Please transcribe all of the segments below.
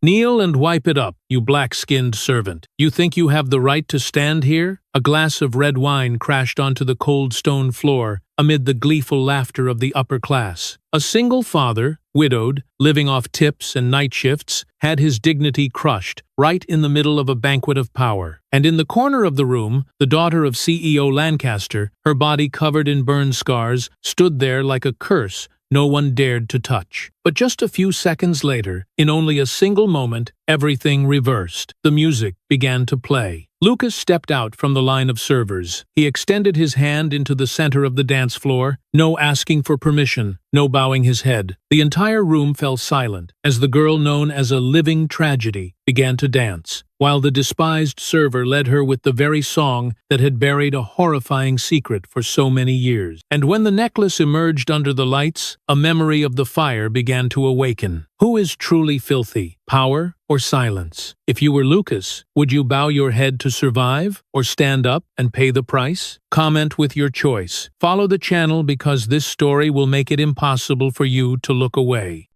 "Kneel and wipe it up, you black-skinned servant. You think you have the right to stand here?" A glass of red wine crashed onto the cold stone floor amid the gleeful laughter of the upper class. A single father, widowed, living off tips and night shifts, had his dignity crushed right in the middle of a banquet of power. And in the corner of the room, the daughter of CEO Lancaster, her body covered in burn scars, stood there like a curse no one dared to touch. But just a few seconds later, in only a single moment, everything reversed. The music began to play. Lucas stepped out from the line of servers. He extended his hand into the center of the dance floor, no asking for permission, no bowing his head. The entire room fell silent as the girl known as a living tragedy began to dance, while the despised server led her with the very song that had buried a horrifying secret for so many years. And when the necklace emerged under the lights, a memory of the fire began to awaken. Who is truly filthy, power or silence? If you were Lucas, would you bow your head to survive or stand up and pay the price? Comment with your choice. Follow the channel because this story will make it impossible for you to look away.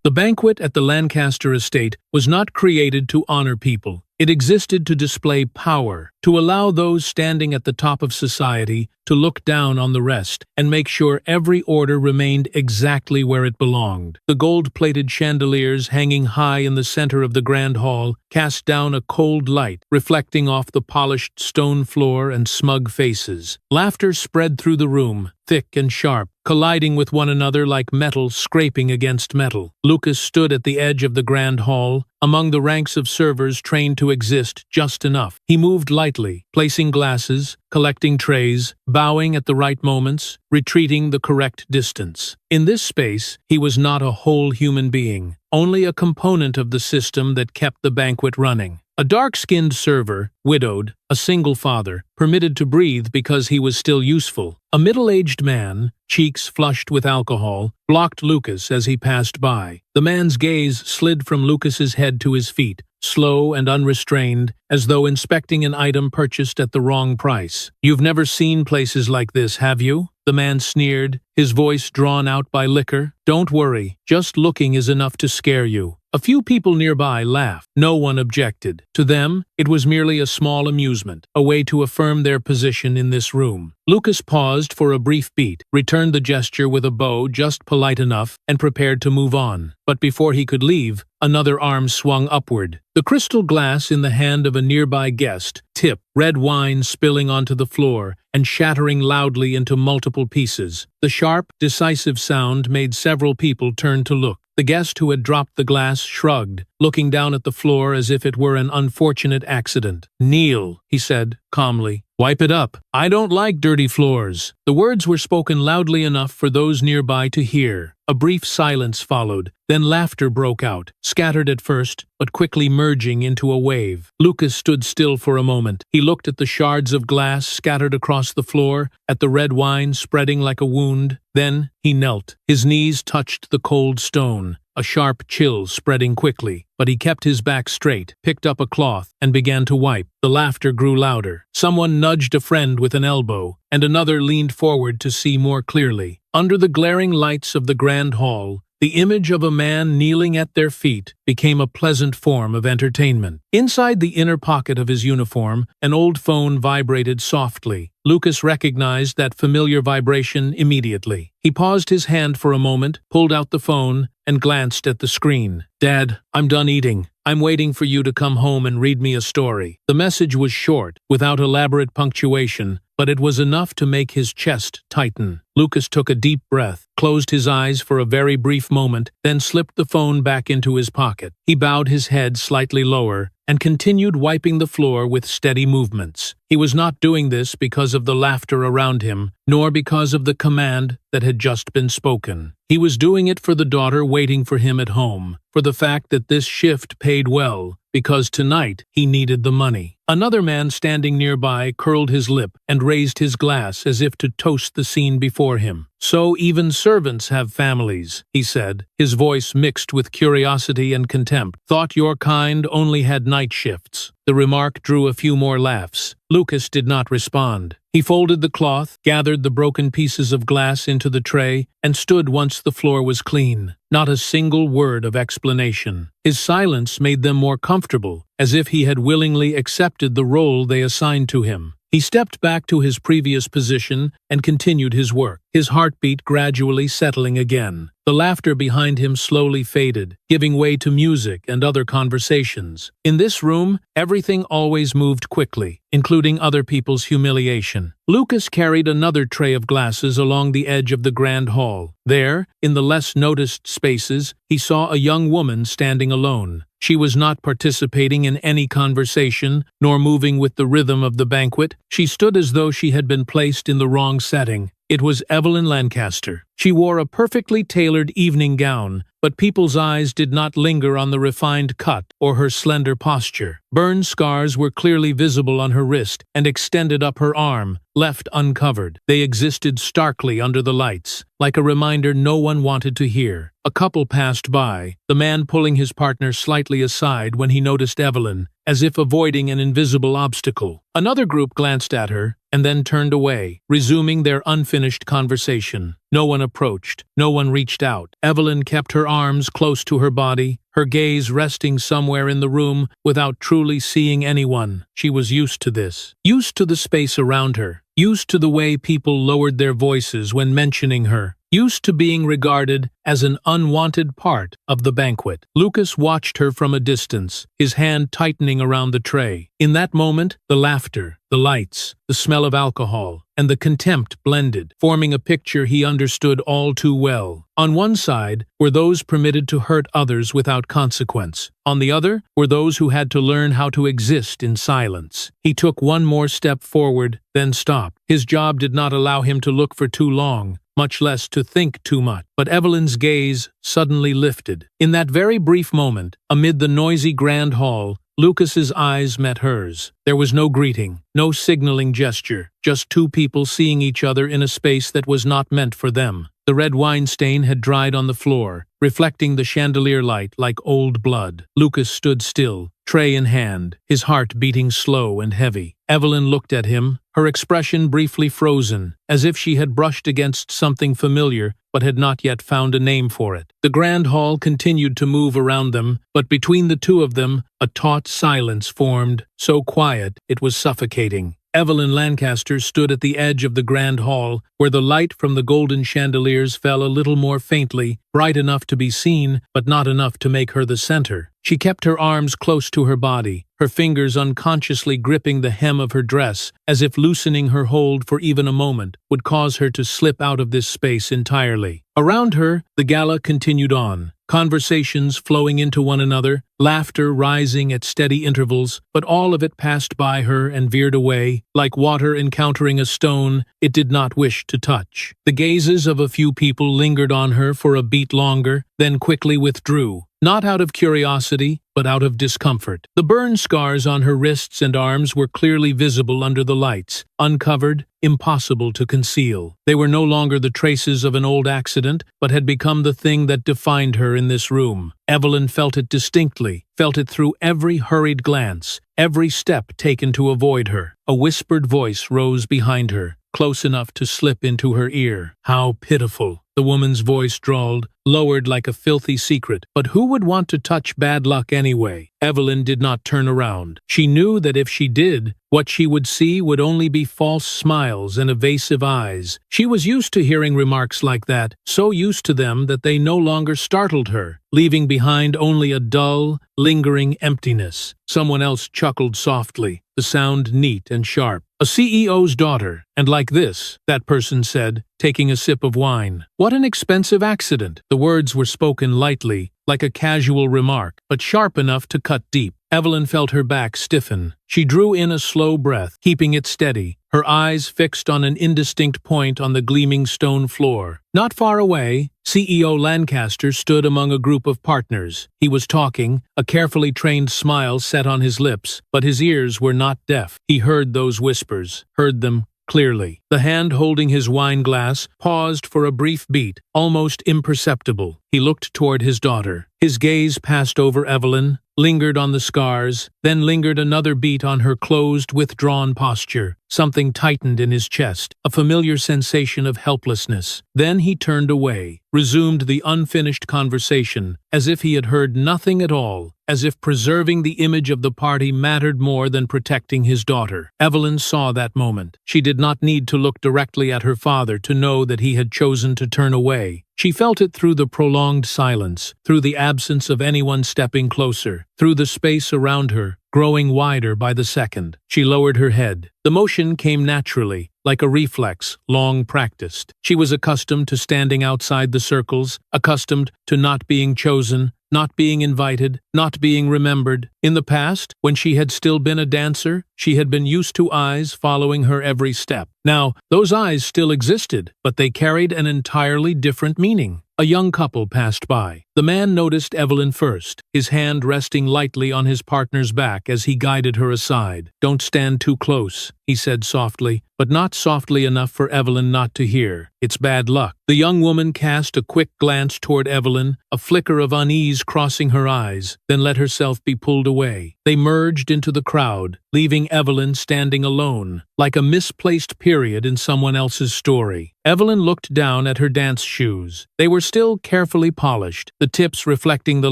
The banquet at the Lancaster estate was not created to honor people. It existed to display power, to allow those standing at the top of society to look down on the rest and make sure every order remained exactly where it belonged. The gold-plated chandeliers hanging high in the center of the grand hall cast down a cold light, reflecting off the polished stone floor and smug faces. Laughter spread through the room, thick and sharp, colliding with one another like metal scraping against metal. Lucas stood at the edge of the grand hall, among the ranks of servers trained to exist just enough. He moved lightly, placing glasses, collecting trays, bowing at the right moments, retreating the correct distance. In this space, he was not a whole human being, only a component of the system that kept the banquet running. A dark-skinned server, widowed, a single father, permitted to breathe because he was still useful. A middle-aged man, cheeks flushed with alcohol, blocked Lucas as he passed by. The man's gaze slid from Lucas's head to his feet, slow and unrestrained, as though inspecting an item purchased at the wrong price. "You've never seen places like this, have you?" The man sneered, his voice drawn out by liquor. "Don't worry, just looking is enough to scare you." A few people nearby laughed. No one objected. To them, it was merely a small amusement, a way to affirm their position in this room. Lucas paused for a brief beat, returned the gesture with a bow just polite enough, and prepared to move on. But before he could leave, another arm swung upward. The crystal glass in the hand of a nearby guest tipped, red wine spilling onto the floor and shattering loudly into multiple pieces. The sharp, decisive sound made several people turn to look. The guest who had dropped the glass shrugged, looking down at the floor as if it were an unfortunate accident. "Kneel," he said, calmly. "Wipe it up. I don't like dirty floors." The words were spoken loudly enough for those nearby to hear. A brief silence followed, then laughter broke out, scattered at first, but quickly merging into a wave. Lucas stood still for a moment. He looked at the shards of glass scattered across the floor, at the red wine spreading like a wound. Then he knelt. His knees touched the cold stone, a sharp chill spreading quickly. But he kept his back straight, picked up a cloth, and began to wipe. The laughter grew louder. Someone nudged a friend with an elbow, and another leaned forward to see more clearly. Under the glaring lights of the grand hall, the image of a man kneeling at their feet became a pleasant form of entertainment. Inside the inner pocket of his uniform, an old phone vibrated softly. Lucas recognized that familiar vibration immediately. He paused his hand for a moment, pulled out the phone, and glanced at the screen. "Dad, I'm done eating. I'm waiting for you to come home and read me a story." The message was short, without elaborate punctuation, but it was enough to make his chest tighten. Lucas took a deep breath, closed his eyes for a very brief moment, then slipped the phone back into his pocket. He bowed his head slightly lower and continued wiping the floor with steady movements. He was not doing this because of the laughter around him, nor because of the command that had just been spoken. He was doing it for the daughter waiting for him at home, for the fact that this shift paid well, because tonight he needed the money. Another man standing nearby curled his lip and raised his glass as if to toast the scene before him. "So even servants have families," he said, his voice mixed with curiosity and contempt. "Thought your kind only had night shifts." The remark drew a few more laughs. Lucas did not respond. He folded the cloth, gathered the broken pieces of glass into the tray, and stood once the floor was clean. not a single word of explanation. His silence made them more comfortable, as if he had willingly accepted the role they assigned to him. He stepped back to his previous position and continued his work, his heartbeat gradually settling again. The laughter behind him slowly faded, giving way to music and other conversations. In this room, everything always moved quickly, including other people's humiliation. Lucas carried another tray of glasses along the edge of the grand hall. There, in the less noticed spaces, he saw a young woman standing alone. She was not participating in any conversation, nor moving with the rhythm of the banquet. She stood as though she had been placed in the wrong setting. It was Evelyn Lancaster. She wore a perfectly tailored evening gown, but people's eyes did not linger on the refined cut or her slender posture. Burn scars were clearly visible on her wrist and extended up her arm, left uncovered. They existed starkly under the lights, like a reminder no one wanted to hear. A couple passed by, the man pulling his partner slightly aside when he noticed Evelyn, as if avoiding an invisible obstacle. Another group glanced at her and then turned away, resuming their unfinished conversation. No one approached, no one reached out. Evelyn kept her arms close to her body, her gaze resting somewhere in the room without truly seeing anyone. She was used to this, used to the space around her, used to the way people lowered their voices when mentioning her, used to being regarded as an unwanted part of the banquet. Lucas watched her from a distance, his hand tightening around the tray. In that moment, the laughter, the lights, the smell of alcohol, and the contempt blended, forming a picture he understood all too well. On one side were those permitted to hurt others without consequence. On the other were those who had to learn how to exist in silence. He took one more step forward, then stopped. His job did not allow him to look for too long, much less to think too much. But Evelyn's gaze suddenly lifted. In that very brief moment, amid the noisy grand hall, Lucas's eyes met hers. There was no greeting, no signaling gesture, just two people seeing each other in a space that was not meant for them. The red wine stain had dried on the floor, reflecting the chandelier light like old blood. Lucas stood still, tray in hand, his heart beating slow and heavy. Evelyn looked at him, her expression briefly frozen, as if she had brushed against something familiar but had not yet found a name for it. The grand hall continued to move around them, but between the two of them, a taut silence formed, so quiet it was suffocating. Evelyn Lancaster stood at the edge of the grand hall, where the light from the golden chandeliers fell a little more faintly, bright enough to be seen, but not enough to make her the center. She kept her arms close to her body, her fingers unconsciously gripping the hem of her dress, as if loosening her hold for even a moment would cause her to slip out of this space entirely. Around her, the gala continued on, conversations flowing into one another, laughter rising at steady intervals, but all of it passed by her and veered away, like water encountering a stone it did not wish to touch. The gazes of a few people lingered on her for a beat longer, then quickly withdrew, not out of curiosity, but out of discomfort. The burn scars on her wrists and arms were clearly visible under the lights, uncovered, impossible to conceal. They were no longer the traces of an old accident, but had become the thing that defined her in this room. Evelyn felt it distinctly, felt it through every hurried glance, every step taken to avoid her. A whispered voice rose behind her, close enough to slip into her ear. "How pitiful," the woman's voice drawled, lowered like a filthy secret. But who would want to touch bad luck anyway? Evelyn did not turn around. She knew that if she did, what she would see would only be false smiles and evasive eyes. She was used to hearing remarks like that, so used to them that they no longer startled her, leaving behind only a dull, lingering emptiness. Someone else chuckled softly, the sound neat and sharp. "A CEO's daughter, and like this," that person said, taking a sip of wine. "What an expensive accident." The words were spoken lightly, like a casual remark, but sharp enough to cut deep. Evelyn felt her back stiffen. She drew in a slow breath, keeping it steady, her eyes fixed on an indistinct point on the gleaming stone floor. Not far away, CEO Lancaster stood among a group of partners. He was talking, a carefully trained smile set on his lips, but his ears were not deaf. He heard those whispers, heard them clearly. The hand holding his wine glass paused for a brief beat, almost imperceptible. He looked toward his daughter. His gaze passed over Evelyn, lingered on the scars, then lingered another beat on her closed, withdrawn posture. Something tightened in his chest, a familiar sensation of helplessness. Then he turned away, resumed the unfinished conversation, as if he had heard nothing at all, as if preserving the image of the party mattered more than protecting his daughter. Evelyn saw that moment. She did not need to look directly at her father to know that he had chosen to turn away. She felt it through the prolonged silence, through the absence of anyone stepping closer, through the space around her, growing wider by the second. She lowered her head. The motion came naturally, like a reflex, long practiced. She was accustomed to standing outside the circles, accustomed to not being chosen, not being invited, not being remembered. In the past, when she had still been a dancer, she had been used to eyes following her every step. Now, those eyes still existed, but they carried an entirely different meaning. A young couple passed by. The man noticed Evelyn first, his hand resting lightly on his partner's back as he guided her aside. "Don't stand too close," he said softly, but not softly enough for Evelyn not to hear. "It's bad luck." The young woman cast a quick glance toward Evelyn, a flicker of unease crossing her eyes, then let herself be pulled away. They merged into the crowd, leaving Evelyn standing alone, like a misplaced period in someone else's story. Evelyn looked down at her dance shoes. They were still carefully polished, the tips reflecting the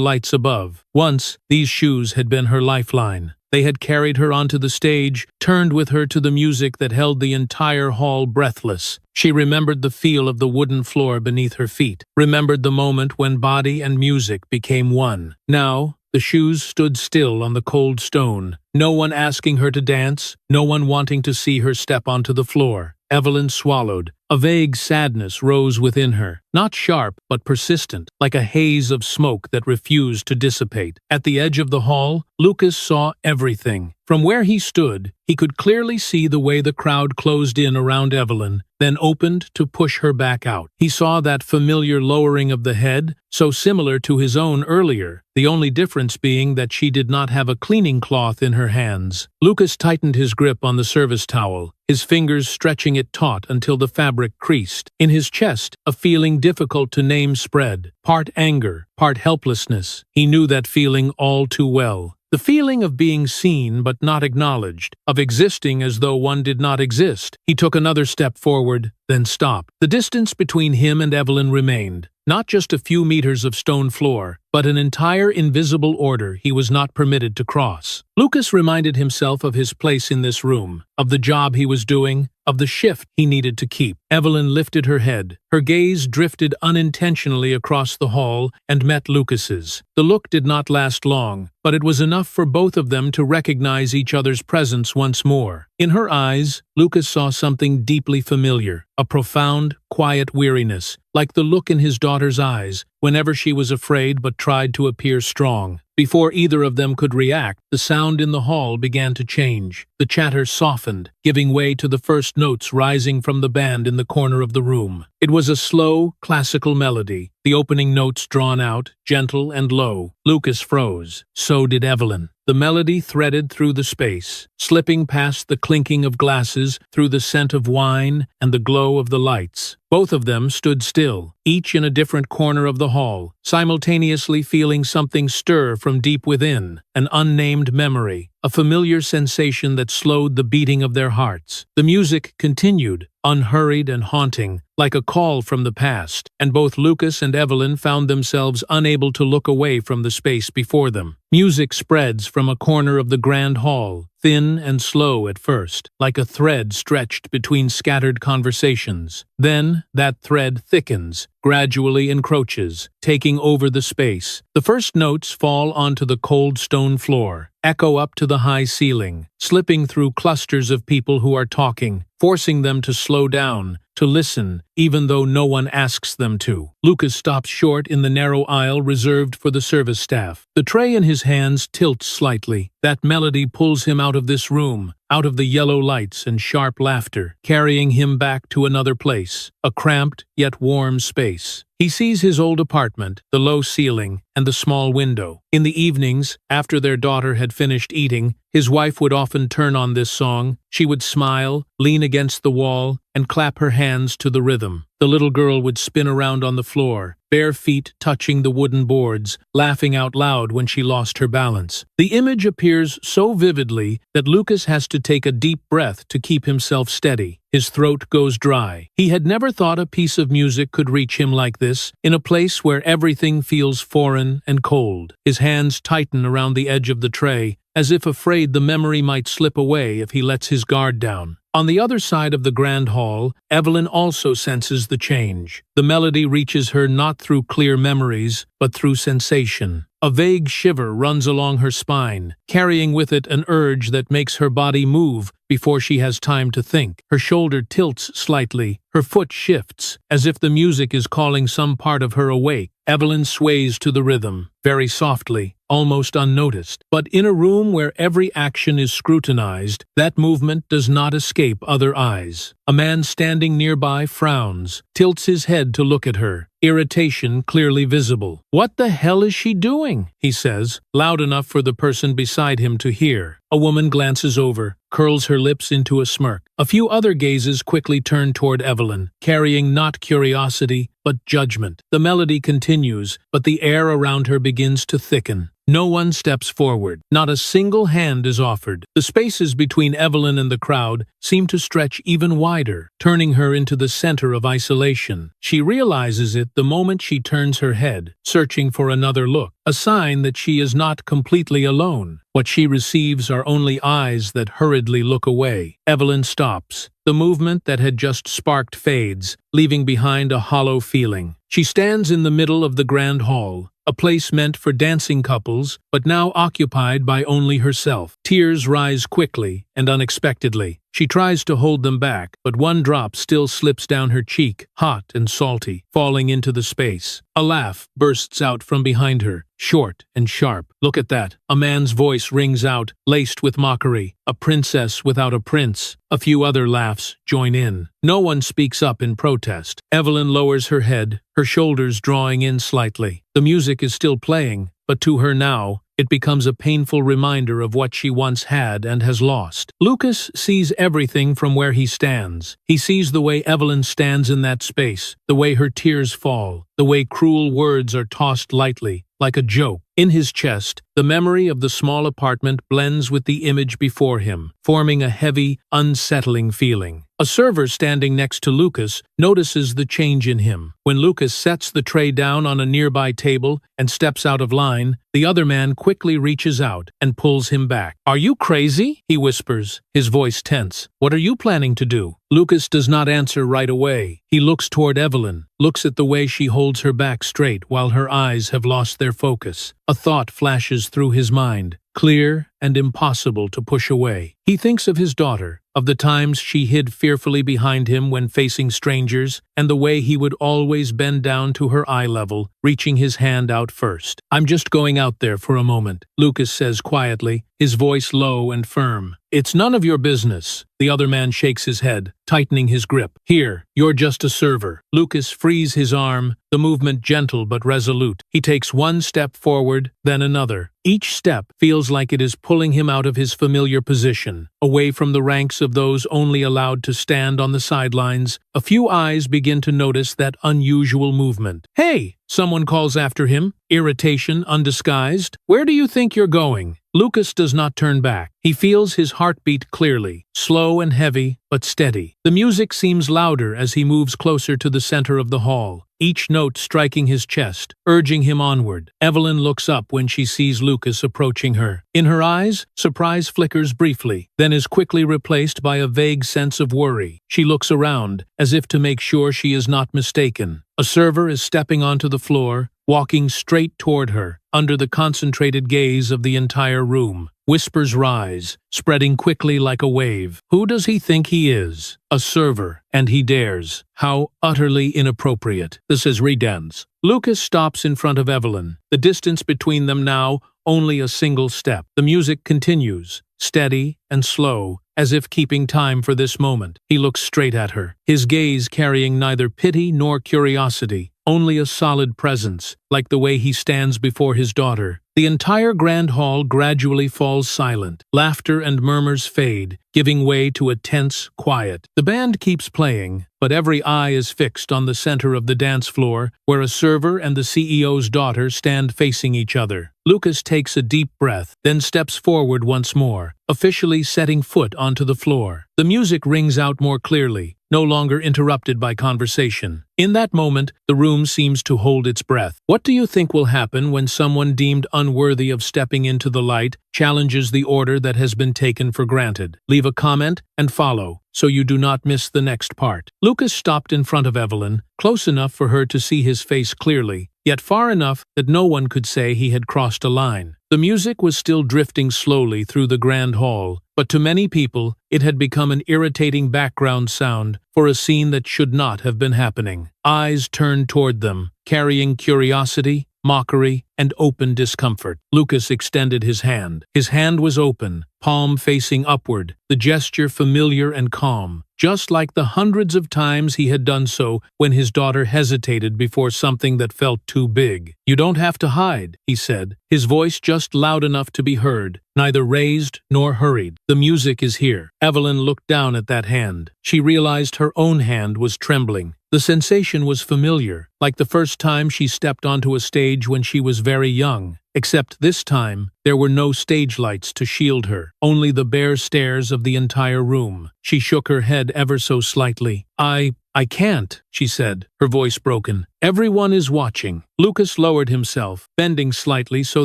lights above. Once, these shoes had been her lifeline. They had carried her onto the stage, turned with her to the music that held the entire hall breathless. She remembered the feel of the wooden floor beneath her feet, remembered the moment when body and music became one. Now, the shoes stood still on the cold stone, no one asking her to dance, no one wanting to see her step onto the floor. Evelyn swallowed. A vague sadness rose within her, not sharp but persistent, like a haze of smoke that refused to dissipate. At the edge of the hall, Lucas saw everything. From where he stood, he could clearly see the way the crowd closed in around Evelyn, then opened to push her back out. He saw that familiar lowering of the head, so similar to his own earlier, the only difference being that she did not have a cleaning cloth in her hands. Lucas tightened his grip on the service towel, his fingers stretching it taut until the fabric creased. In his chest, a feeling difficult to name spread, part anger, part helplessness. He knew that feeling all too well. The feeling of being seen but not acknowledged, of existing as though one did not exist. He took another step forward, then stopped. The distance between him and Evelyn remained. Not just a few meters of stone floor, but an entire invisible order he was not permitted to cross. Lucas reminded himself of his place in this room, of the job he was doing, of the shift he needed to keep. Evelyn lifted her head. Her gaze drifted unintentionally across the hall and met Lucas's. The look did not last long, but it was enough for both of them to recognize each other's presence once more. In her eyes, Lucas saw something deeply familiar, a profound, quiet weariness, like the look in his daughter's eyes whenever she was afraid but tried to appear strong. Before either of them could react, the sound in the hall began to change. The chatter softened, giving way to the first notes rising from the band in the corner of the room. It was a slow, classical melody, the opening notes drawn out, gentle and low. Lucas froze. So did Evelyn. The melody threaded through the space, slipping past the clinking of glasses, through the scent of wine and the glow of the lights. Both of them stood still, each in a different corner of the hall, simultaneously feeling something stir from deep within, an unnamed memory, a familiar sensation that slowed the beating of their hearts. The music continued, unhurried and haunting, like a call from the past, and both Lucas and Evelyn found themselves unable to look away from the space before them. Music spreads from a corner of the grand hall, thin and slow at first, like a thread stretched between scattered conversations. Then, that thread thickens, gradually encroaches, taking over the space. The first notes fall onto the cold stone floor, echo up to the high ceiling, slipping through clusters of people who are talking, forcing them to slow down, to listen, even though no one asks them to. Lucas stops short in the narrow aisle reserved for the service staff. The tray in his hands tilts slightly. That melody pulls him out of this room, out of the yellow lights and sharp laughter, carrying him back to another place, a cramped yet warm space. He sees his old apartment, the low ceiling, and the small window. In the evenings, after their daughter had finished eating, his wife would often turn on this song. She would smile, lean against the wall, and clap her hands to the rhythm. The little girl would spin around on the floor, bare feet touching the wooden boards, laughing out loud when she lost her balance. The image appears so vividly that Lucas has to take a deep breath to keep himself steady. His throat goes dry. He had never thought a piece of music could reach him like this, in a place where everything feels foreign and cold. His hands tighten around the edge of the tray, as if afraid the memory might slip away if he lets his guard down. On the other side of the grand hall, Evelyn also senses the change. The melody reaches her not through clear memories, but through sensation. A vague shiver runs along her spine, carrying with it an urge that makes her body move before she has time to think. Her shoulder tilts slightly, her foot shifts, as if the music is calling some part of her awake. Evelyn sways to the rhythm, very softly, almost unnoticed. But in a room where every action is scrutinized, that movement does not escape other eyes. A man standing nearby frowns, tilts his head to look at her, irritation clearly visible. "What the hell is she doing?" he says, loud enough for the person beside him to hear. A woman glances over, curls her lips into a smirk. A few other gazes quickly turn toward Evelyn, carrying not curiosity, but judgment. The melody continues, but the air around her begins to thicken. No one steps forward. Not a single hand is offered. The spaces between Evelyn and the crowd seem to stretch even wider, turning her into the center of isolation. She realizes it the moment she turns her head, searching for another look, a sign that she is not completely alone. What she receives are only eyes that hurriedly look away. Evelyn stops. The movement that had just sparked fades, leaving behind a hollow feeling. She stands in the middle of the grand hall, a place meant for dancing couples, but now occupied by only herself. Tears rise quickly and unexpectedly. She tries to hold them back, but one drop still slips down her cheek, hot and salty, falling into the space. A laugh bursts out from behind her, short and sharp. "Look at that." A man's voice rings out, laced with mockery. "A princess without a prince." A few other laughs join in. No one speaks up in protest. Evelyn lowers her head, her shoulders drawing in slightly. The music is still playing, but to her now, it becomes a painful reminder of what she once had and has lost. Lucas sees everything from where he stands. He sees the way Evelyn stands in that space, the way her tears fall, the way cruel words are tossed lightly, like a joke. In his chest, the memory of the small apartment blends with the image before him, forming a heavy, unsettling feeling. A server standing next to Lucas notices the change in him. When Lucas sets the tray down on a nearby table and steps out of line, the other man quickly reaches out and pulls him back. "Are you crazy?" he whispers, his voice tense. "What are you planning to do?" Lucas does not answer right away. He looks toward Evelyn, looks at the way she holds her back straight while her eyes have lost their focus. A thought flashes through his mind, clear and impossible to push away. He thinks of his daughter, of the times she hid fearfully behind him when facing strangers, and the way he would always bend down to her eye level, reaching his hand out first. "I'm just going out there for a moment," Lucas says quietly, his voice low and firm. "It's none of your business." The other man shakes his head, tightening his grip. "Here, you're just a server." Lucas frees his arm, the movement gentle but resolute. He takes one step forward, then another. Each step feels like it is pulling him out of his familiar position, away from the ranks of those only allowed to stand on the sidelines. A few eyes begin to notice that unusual movement. "Hey!" someone calls after him, irritation undisguised. "Where do you think you're going?" Lucas does not turn back. He feels his heartbeat clearly, slow and heavy, but steady. The music seems louder as he moves closer to the center of the hall, each note striking his chest, urging him onward. Evelyn looks up when she sees Lucas approaching her. In her eyes, surprise flickers briefly, then is quickly replaced by a vague sense of worry. She looks around, as if to make sure she is not mistaken. A server is stepping onto the floor, walking straight toward her, under the concentrated gaze of the entire room. Whispers rise, spreading quickly like a wave. Who does he think he is? A server, and he dares. How utterly inappropriate. This is Redens. Lucas stops in front of Evelyn, the distance between them now only a single step. The music continues, steady and slow, as if keeping time for this moment. He looked straight at her, his gaze carrying neither pity nor curiosity, only a solid presence, like the way he stands before his daughter. The entire grand hall gradually falls silent. Laughter and murmurs fade, giving way to a tense quiet. The band keeps playing, but every eye is fixed on the center of the dance floor, where a server and the CEO's daughter stand facing each other. Lucas takes a deep breath, then steps forward once more, officially setting foot onto the floor. The music rings out more clearly, no longer interrupted by conversation. In that moment, the room seems to hold its breath. What do you think will happen when someone deemed unworthy of stepping into the light challenges the order that has been taken for granted? Leave a comment and follow, so you do not miss the next part. Lucas stopped in front of Evelyn, close enough for her to see his face clearly, yet far enough that no one could say he had crossed a line. The music was still drifting slowly through the grand hall, but to many people, it had become an irritating background sound for a scene that should not have been happening. Eyes turned toward them, carrying curiosity, mockery, and open discomfort. Lucas extended his hand. His hand was open, palm facing upward, the gesture familiar and calm, just like the hundreds of times he had done so when his daughter hesitated before something that felt too big. "You don't have to hide," he said, his voice just loud enough to be heard, neither raised nor hurried. "The music is here." Evelyn looked down at that hand. She realized her own hand was trembling. The sensation was familiar, like the first time she stepped onto a stage when she was very young. Except this time, there were no stage lights to shield her, only the bare stares of the entire room. She shook her head ever so slightly. I can't," she said, her voice broken. "Everyone is watching." Lucas lowered himself, bending slightly so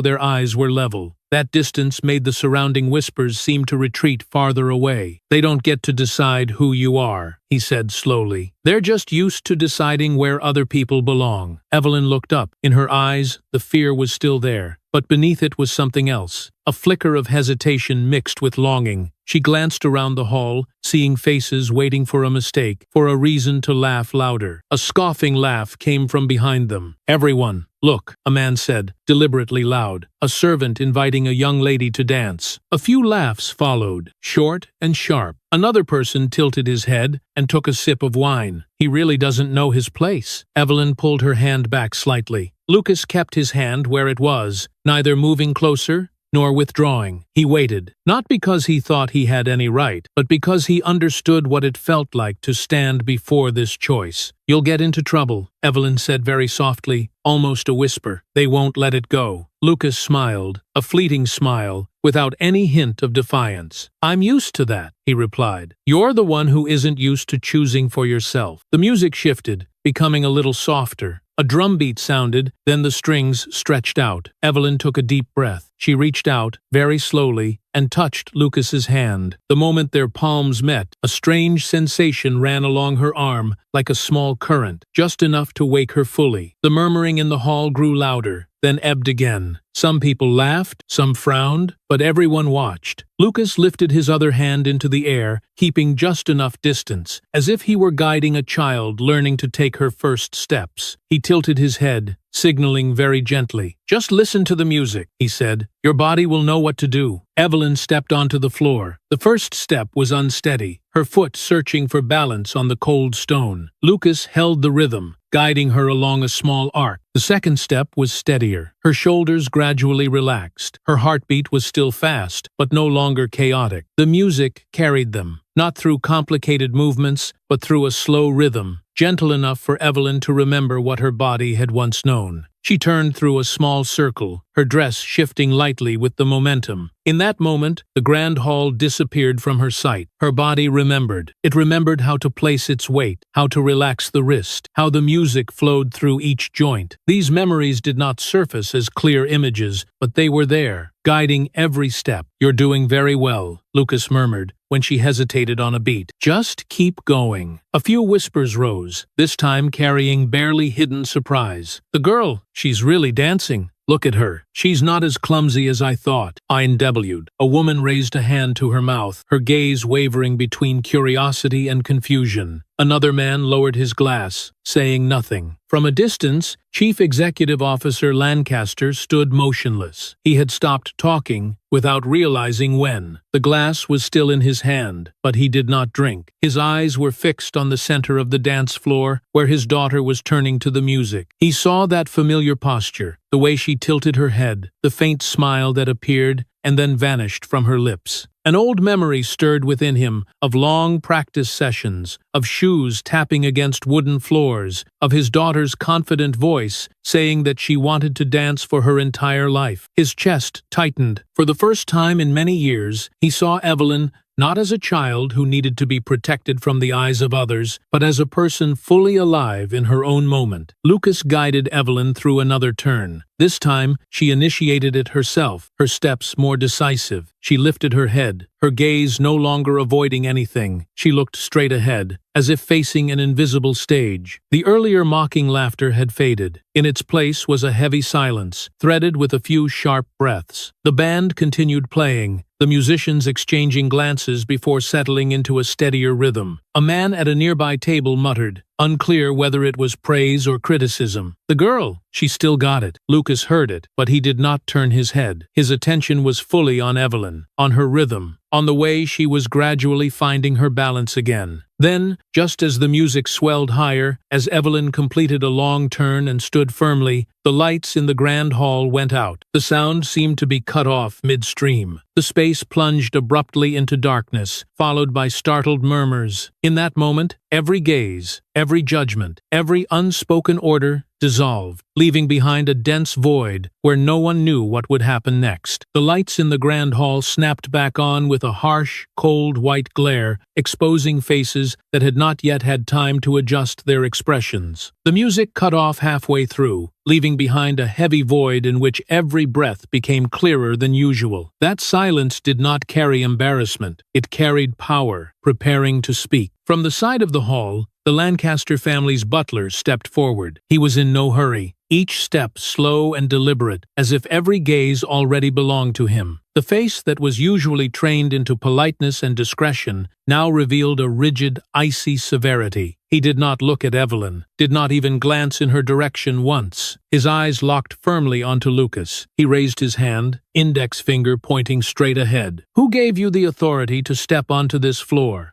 their eyes were level. That distance made the surrounding whispers seem to retreat farther away. "They don't get to decide who you are," he said slowly. "They're just used to deciding where other people belong." Evelyn looked up. In her eyes, the fear was still there, but beneath it was something else, a flicker of hesitation mixed with longing. She glanced around the hall, seeing faces waiting for a mistake, for a reason to laugh louder. A scoffing laugh came from behind them. "Everyone, look," a man said, deliberately loud, a servant inviting a young lady to dance. A few laughs followed, short and sharp. Another person tilted his head and took a sip of wine. "He really doesn't know his place." Evelyn pulled her hand back slightly. Lucas kept his hand where it was, neither moving closer nor withdrawing. He waited, not because he thought he had any right, but because he understood what it felt like to stand before this choice. "You'll get into trouble," Evelyn said very softly, almost a whisper. "They won't let it go." Lucas smiled, a fleeting smile, without any hint of defiance. "I'm used to that," he replied. "You're the one who isn't used to choosing for yourself." The music shifted, becoming a little softer. A drum beat sounded, then the strings stretched out. Evelyn took a deep breath. She reached out, very slowly, and touched Lucas's hand. The moment their palms met, a strange sensation ran along her arm, like a small current, just enough to wake her fully. The murmuring in the hall grew louder, then ebbed again. Some people laughed, some frowned, but everyone watched. Lucas lifted his other hand into the air, keeping just enough distance, as if he were guiding a child learning to take her first steps. He tilted his head, signaling very gently. "Just listen to the music," he said. "Your body will know what to do." Evelyn stepped onto the floor. The first step was unsteady, her foot searching for balance on the cold stone. Lucas held the rhythm, guiding her along a small arc. The second step was steadier. Her shoulders gradually relaxed. Her heartbeat was still fast, but no longer chaotic. The music carried them, not through complicated movements, but through a slow rhythm, gentle enough for Evelyn to remember what her body had once known. She turned through a small circle, her dress shifting lightly with the momentum. In that moment, the grand hall disappeared from her sight. Her body remembered. It remembered how to place its weight, how to relax the wrist, how the music flowed through each joint. These memories did not surface as clear images, but they were there, guiding every step. "You're doing very well," Lucas murmured, when she hesitated on a beat. "Just keep going." A few whispers rose, this time carrying barely hidden surprise. "The girl, she's really dancing." Look at her. She's not as clumsy as I thought. INW. A woman raised a hand to her mouth, her gaze wavering between curiosity and confusion. Another man lowered his glass, saying nothing. From a distance, Chief Executive Officer Lancaster stood motionless. He had stopped talking, without realizing when. The glass was still in his hand, but he did not drink. His eyes were fixed on the center of the dance floor, where his daughter was turning to the music. He saw that familiar posture, the way she tilted her head, the faint smile that appeared and then vanished from her lips. An old memory stirred within him, of long practice sessions, of shoes tapping against wooden floors, of his daughter's confident voice saying that she wanted to dance for her entire life. His chest tightened. For the first time in many years, he saw Evelyn not as a child who needed to be protected from the eyes of others, but as a person fully alive in her own moment. Lucas guided Evelyn through another turn. This time, she initiated it herself, her steps more decisive. She lifted her head, her gaze no longer avoiding anything. She looked straight ahead, as if facing an invisible stage. The earlier mocking laughter had faded. In its place was a heavy silence, threaded with a few sharp breaths. The band continued playing, the musicians exchanging glances before settling into a steadier rhythm. A man at a nearby table muttered, unclear whether it was praise or criticism. "The girl, she still got it." Lucas heard it, but he did not turn his head. His attention was fully on Evelyn, on her rhythm, on the way she was gradually finding her balance again. Then, just as the music swelled higher, as Evelyn completed a long turn and stood firmly, the lights in the grand hall went out. The sound seemed to be cut off midstream. The space plunged abruptly into darkness, followed by startled murmurs. In that moment, every gaze, every judgment, every unspoken order dissolved, leaving behind a dense void where no one knew what would happen next. The lights in the grand hall snapped back on with a harsh, cold white glare, exposing faces that had not yet had time to adjust their expressions. The music cut off halfway through, leaving behind a heavy void in which every breath became clearer than usual. That silence did not carry embarrassment. It carried power, preparing to speak. From the side of the hall, the Lancaster family's butler stepped forward. He was in no hurry, each step slow and deliberate, as if every gaze already belonged to him. The face that was usually trained into politeness and discretion now revealed a rigid, icy severity. He did not look at Evelyn, did not even glance in her direction once. His eyes locked firmly onto Lucas. He raised his hand, index finger pointing straight ahead. "Who gave you the authority to step onto this floor?"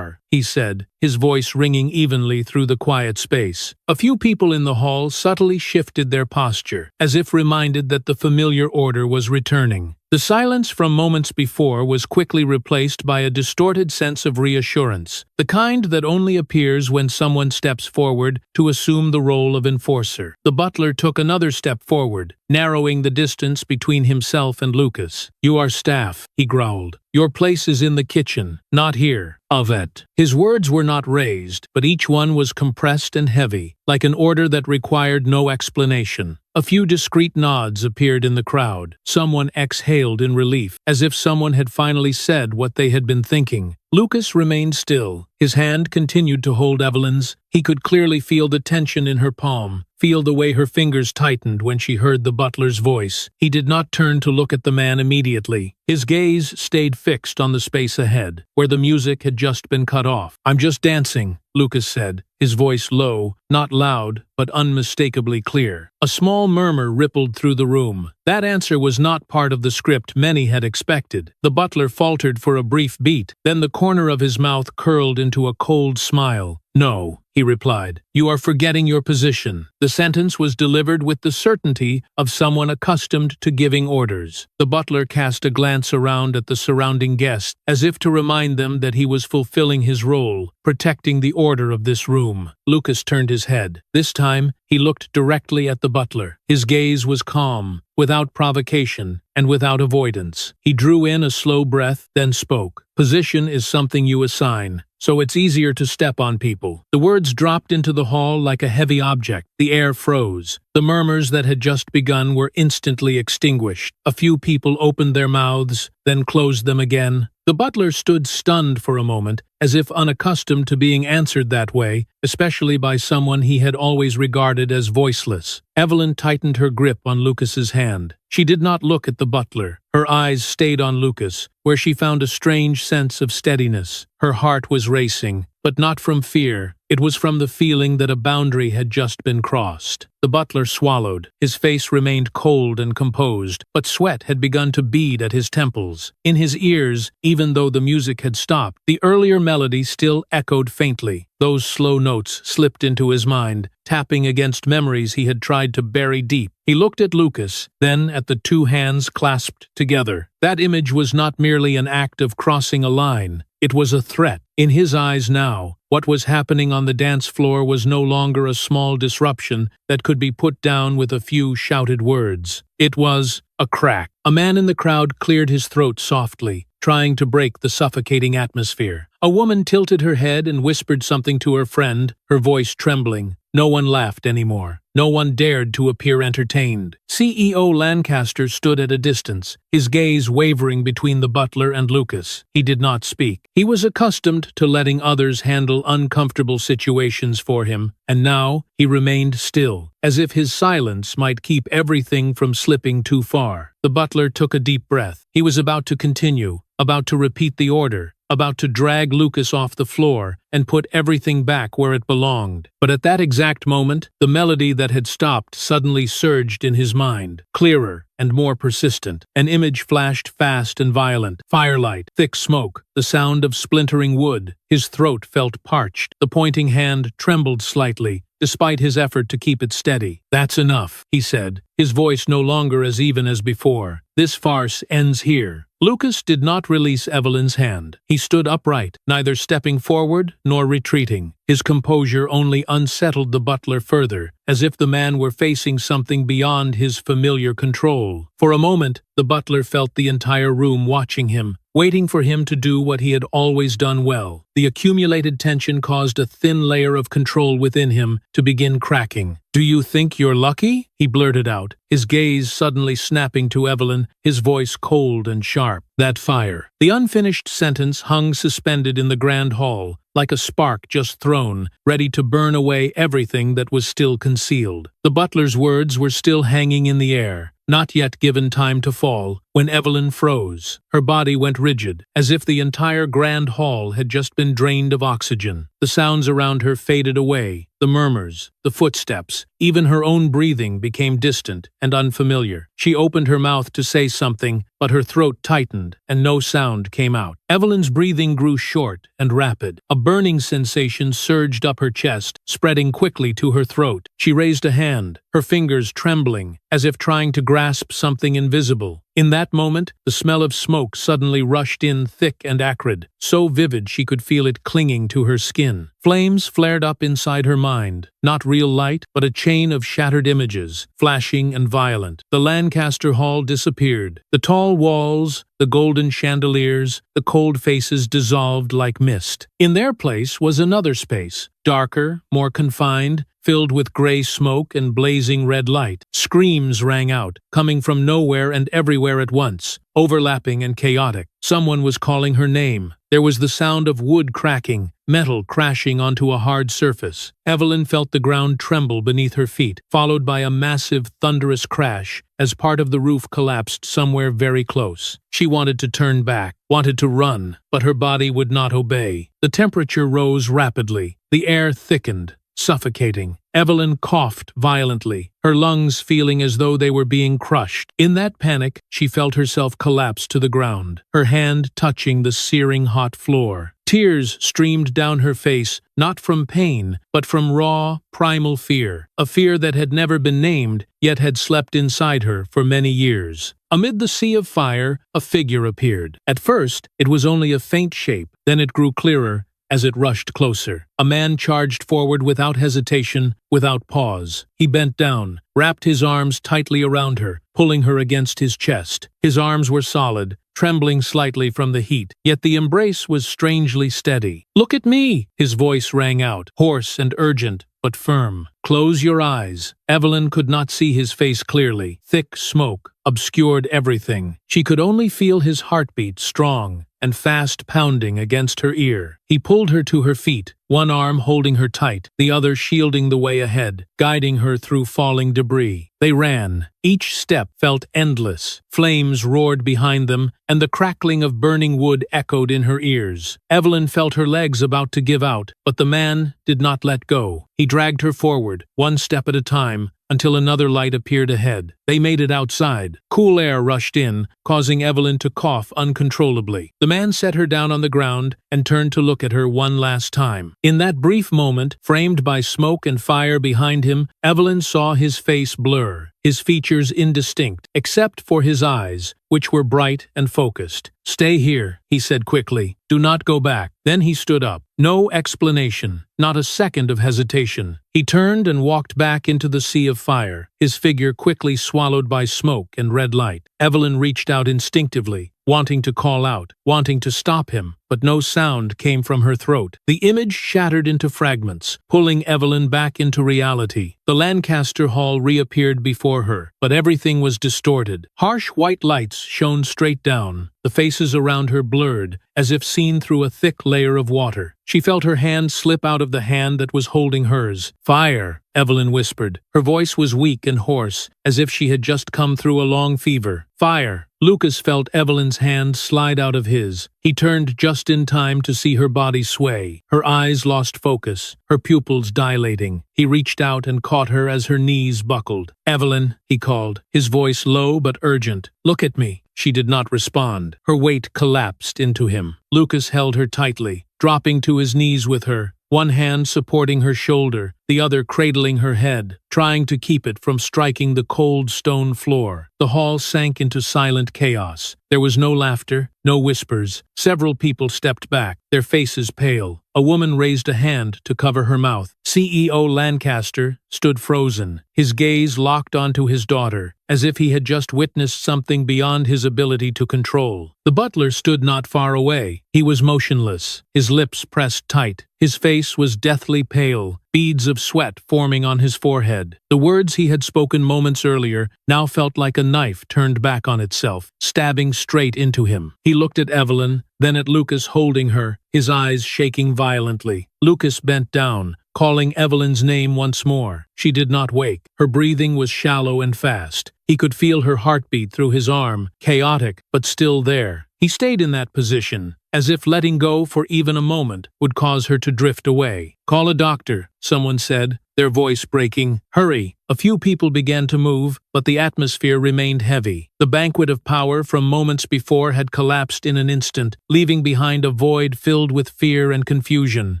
He said, his voice ringing evenly through the quiet space. A few people in the hall subtly shifted their posture, as if reminded that the familiar order was returning. The silence from moments before was quickly replaced by a distorted sense of reassurance, the kind that only appears when someone steps forward to assume the role of enforcer. The butler took another step forward, narrowing the distance between himself and Lucas. "You are staff," he growled. "Your place is in the kitchen, not here." Avet. His words were not raised, but each one was compressed and heavy, like an order that required no explanation. A few discreet nods appeared in the crowd. Someone exhaled in relief, as if someone had finally said what they had been thinking. Lucas remained still. His hand continued to hold Evelyn's. He could clearly feel the tension in her palm, feel the way her fingers tightened when she heard the butler's voice. He did not turn to look at the man immediately. His gaze stayed fixed on the space ahead, where the music had just been cut off. "I'm just dancing," Lucas said, his voice low, not loud, but unmistakably clear. A small murmur rippled through the room. That answer was not part of the script many had expected. The butler faltered for a brief beat, then the corner of his mouth curled into a cold smile. "No," he replied. "You are forgetting your position." The sentence was delivered with the certainty of someone accustomed to giving orders. The butler cast a glance around at the surrounding guests, as if to remind them that he was fulfilling his role, protecting the order of this room. Lucas turned his head. This time, he looked directly at the butler. His gaze was calm, without provocation, and without avoidance. He drew in a slow breath, then spoke. "Position is something you assign, so it's easier to step on people." The words dropped into the hall like a heavy object. The air froze. The murmurs that had just begun were instantly extinguished. A few people opened their mouths, then closed them again. The butler stood stunned for a moment, as if unaccustomed to being answered that way, especially by someone he had always regarded as voiceless. Evelyn tightened her grip on Lucas's hand. She did not look at the butler. Her eyes stayed on Lucas, where she found a strange sense of steadiness. Her heart was racing, but not from fear. It was from the feeling that a boundary had just been crossed. The butler swallowed. His face remained cold and composed, but sweat had begun to bead at his temples. In his ears, even though the music had stopped, the earlier melody still echoed faintly. Those slow notes slipped into his mind, tapping against memories he had tried to bury deep. He looked at Lucas, then at the two hands clasped together. That image was not merely an act of crossing a line. It was a threat. In his eyes now, what was happening on the dance floor was no longer a small disruption that could be put down with a few shouted words. It was a crack. A man in the crowd cleared his throat softly, trying to break the suffocating atmosphere. A woman tilted her head and whispered something to her friend, her voice trembling. No one laughed anymore. No one dared to appear entertained. CEO Lancaster stood at a distance, his gaze wavering between the butler and Lucas. He did not speak. He was accustomed to letting others handle uncomfortable situations for him, and now he remained still, as if his silence might keep everything from slipping too far. The butler took a deep breath. He was about to continue, about to repeat the order, about to drag Lucas off the floor and put everything back where it belonged. But at that exact moment, the melody that had stopped suddenly surged in his mind, clearer and more persistent. An image flashed fast and violent. Firelight, thick smoke, the sound of splintering wood. His throat felt parched. The pointing hand trembled slightly, despite his effort to keep it steady. "That's enough," he said, his voice no longer as even as before. "This farce ends here." Lucas did not release Evelyn's hand. He stood upright, neither stepping forward nor retreating. His composure only unsettled the butler further, as if the man were facing something beyond his familiar control. For a moment, the butler felt the entire room watching him, waiting for him to do what he had always done well. The accumulated tension caused a thin layer of control within him to begin cracking. "Do you think you're lucky?" he blurted out, his gaze suddenly snapping to Evelyn, his voice cold and sharp. "That fire." The unfinished sentence hung suspended in the grand hall, like a spark just thrown, ready to burn away everything that was still concealed. The butler's words were still hanging in the air, not yet given time to fall, when Evelyn froze. Her body went rigid, as if the entire grand hall had just been drained of oxygen. The sounds around her faded away, the murmurs, the footsteps, even her own breathing became distant and unfamiliar. She opened her mouth to say something, but her throat tightened, and no sound came out. Evelyn's breathing grew short and rapid. A burning sensation surged up her chest, spreading quickly to her throat. She raised a hand, her fingers trembling, as if trying to grasp something invisible. In that moment, the smell of smoke suddenly rushed in thick and acrid, so vivid she could feel it clinging to her skin. Flames flared up inside her mind, not real light, but a chain of shattered images, flashing and violent. The Lancaster Hall disappeared. The tall walls, the golden chandeliers, the cold faces dissolved like mist. In their place was another space, darker, more confined, filled with gray smoke and blazing red light. Screams rang out, coming from nowhere and everywhere at once, overlapping and chaotic. Someone was calling her name. There was the sound of wood cracking, metal crashing onto a hard surface. Evelyn felt the ground tremble beneath her feet, followed by a massive, thunderous crash as part of the roof collapsed somewhere very close. She wanted to turn back, wanted to run, but her body would not obey. The temperature rose rapidly. The air thickened, suffocating. Evelyn coughed violently, her lungs feeling as though they were being crushed. In that panic, she felt herself collapse to the ground, her hand touching the searing hot floor. Tears streamed down her face, not from pain, but from raw, primal fear, a fear that had never been named, yet had slept inside her for many years. Amid the sea of fire, a figure appeared. At first, it was only a faint shape, then it grew clearer as it rushed closer. A man charged forward without hesitation, without pause. He bent down, wrapped his arms tightly around her, pulling her against his chest. His arms were solid, trembling slightly from the heat, yet the embrace was strangely steady. "Look at me!" his voice rang out, hoarse and urgent, but firm. "Close your eyes." Evelyn could not see his face clearly. Thick smoke obscured everything. She could only feel his heartbeat, strong, and fast pounding against her ear. He pulled her to her feet, one arm holding her tight, the other shielding the way ahead, guiding her through falling debris. They ran. Each step felt endless. Flames roared behind them, and the crackling of burning wood echoed in her ears. Evelyn felt her legs about to give out, but the man did not let go. He dragged her forward, one step at a time, until another light appeared ahead. They made it outside. Cool air rushed in, causing Evelyn to cough uncontrollably. The man set her down on the ground and turned to look at her one last time. In that brief moment, framed by smoke and fire behind him, Evelyn saw his face blur, his features indistinct, except for his eyes, which were bright and focused. "Stay here," he said quickly. "Do not go back." Then he stood up. No explanation, not a second of hesitation. He turned and walked back into the sea of fire, his figure quickly swallowed by smoke and red light. Evelyn reached out instinctively, wanting to call out, wanting to stop him, but no sound came from her throat. The image shattered into fragments, pulling Evelyn back into reality. The Lancaster Hall reappeared before her, but everything was distorted. Harsh white lights shone straight down, the faces around her blurred, as if seen through a thick layer of water. She felt her hand slip out of the hand that was holding hers. "Fire," Evelyn whispered. Her voice was weak and hoarse, as if she had just come through a long fever. "Fire." Lucas felt Evelyn's hand slide out of his. He turned just in time to see her body sway. Her eyes lost focus, her pupils dilating. He reached out and caught her as her knees buckled. "Evelyn," he called, his voice low but urgent. "Look at me." She did not respond. Her weight collapsed into him. Lucas held her tightly, dropping to his knees with her, one hand supporting her shoulder, the other cradling her head, trying to keep it from striking the cold stone floor. The hall sank into silent chaos. There was no laughter, no whispers. Several people stepped back, their faces pale. A woman raised a hand to cover her mouth. CEO Lancaster stood frozen, his gaze locked onto his daughter, as if he had just witnessed something beyond his ability to control. The butler stood not far away. He was motionless, his lips pressed tight. His face was deathly pale, beads of sweat forming on his forehead. The words he had spoken moments earlier now felt like a knife turned back on itself, stabbing straight into him. He looked at Evelyn, then at Lucas holding her, his eyes shaking violently. Lucas bent down, calling Evelyn's name once more. She did not wake. Her breathing was shallow and fast. He could feel her heartbeat through his arm, chaotic, but still there. He stayed in that position, as if letting go for even a moment would cause her to drift away. "Call a doctor," someone said, their voice breaking. "Hurry." A few people began to move, but the atmosphere remained heavy. The banquet of power from moments before had collapsed in an instant, leaving behind a void filled with fear and confusion.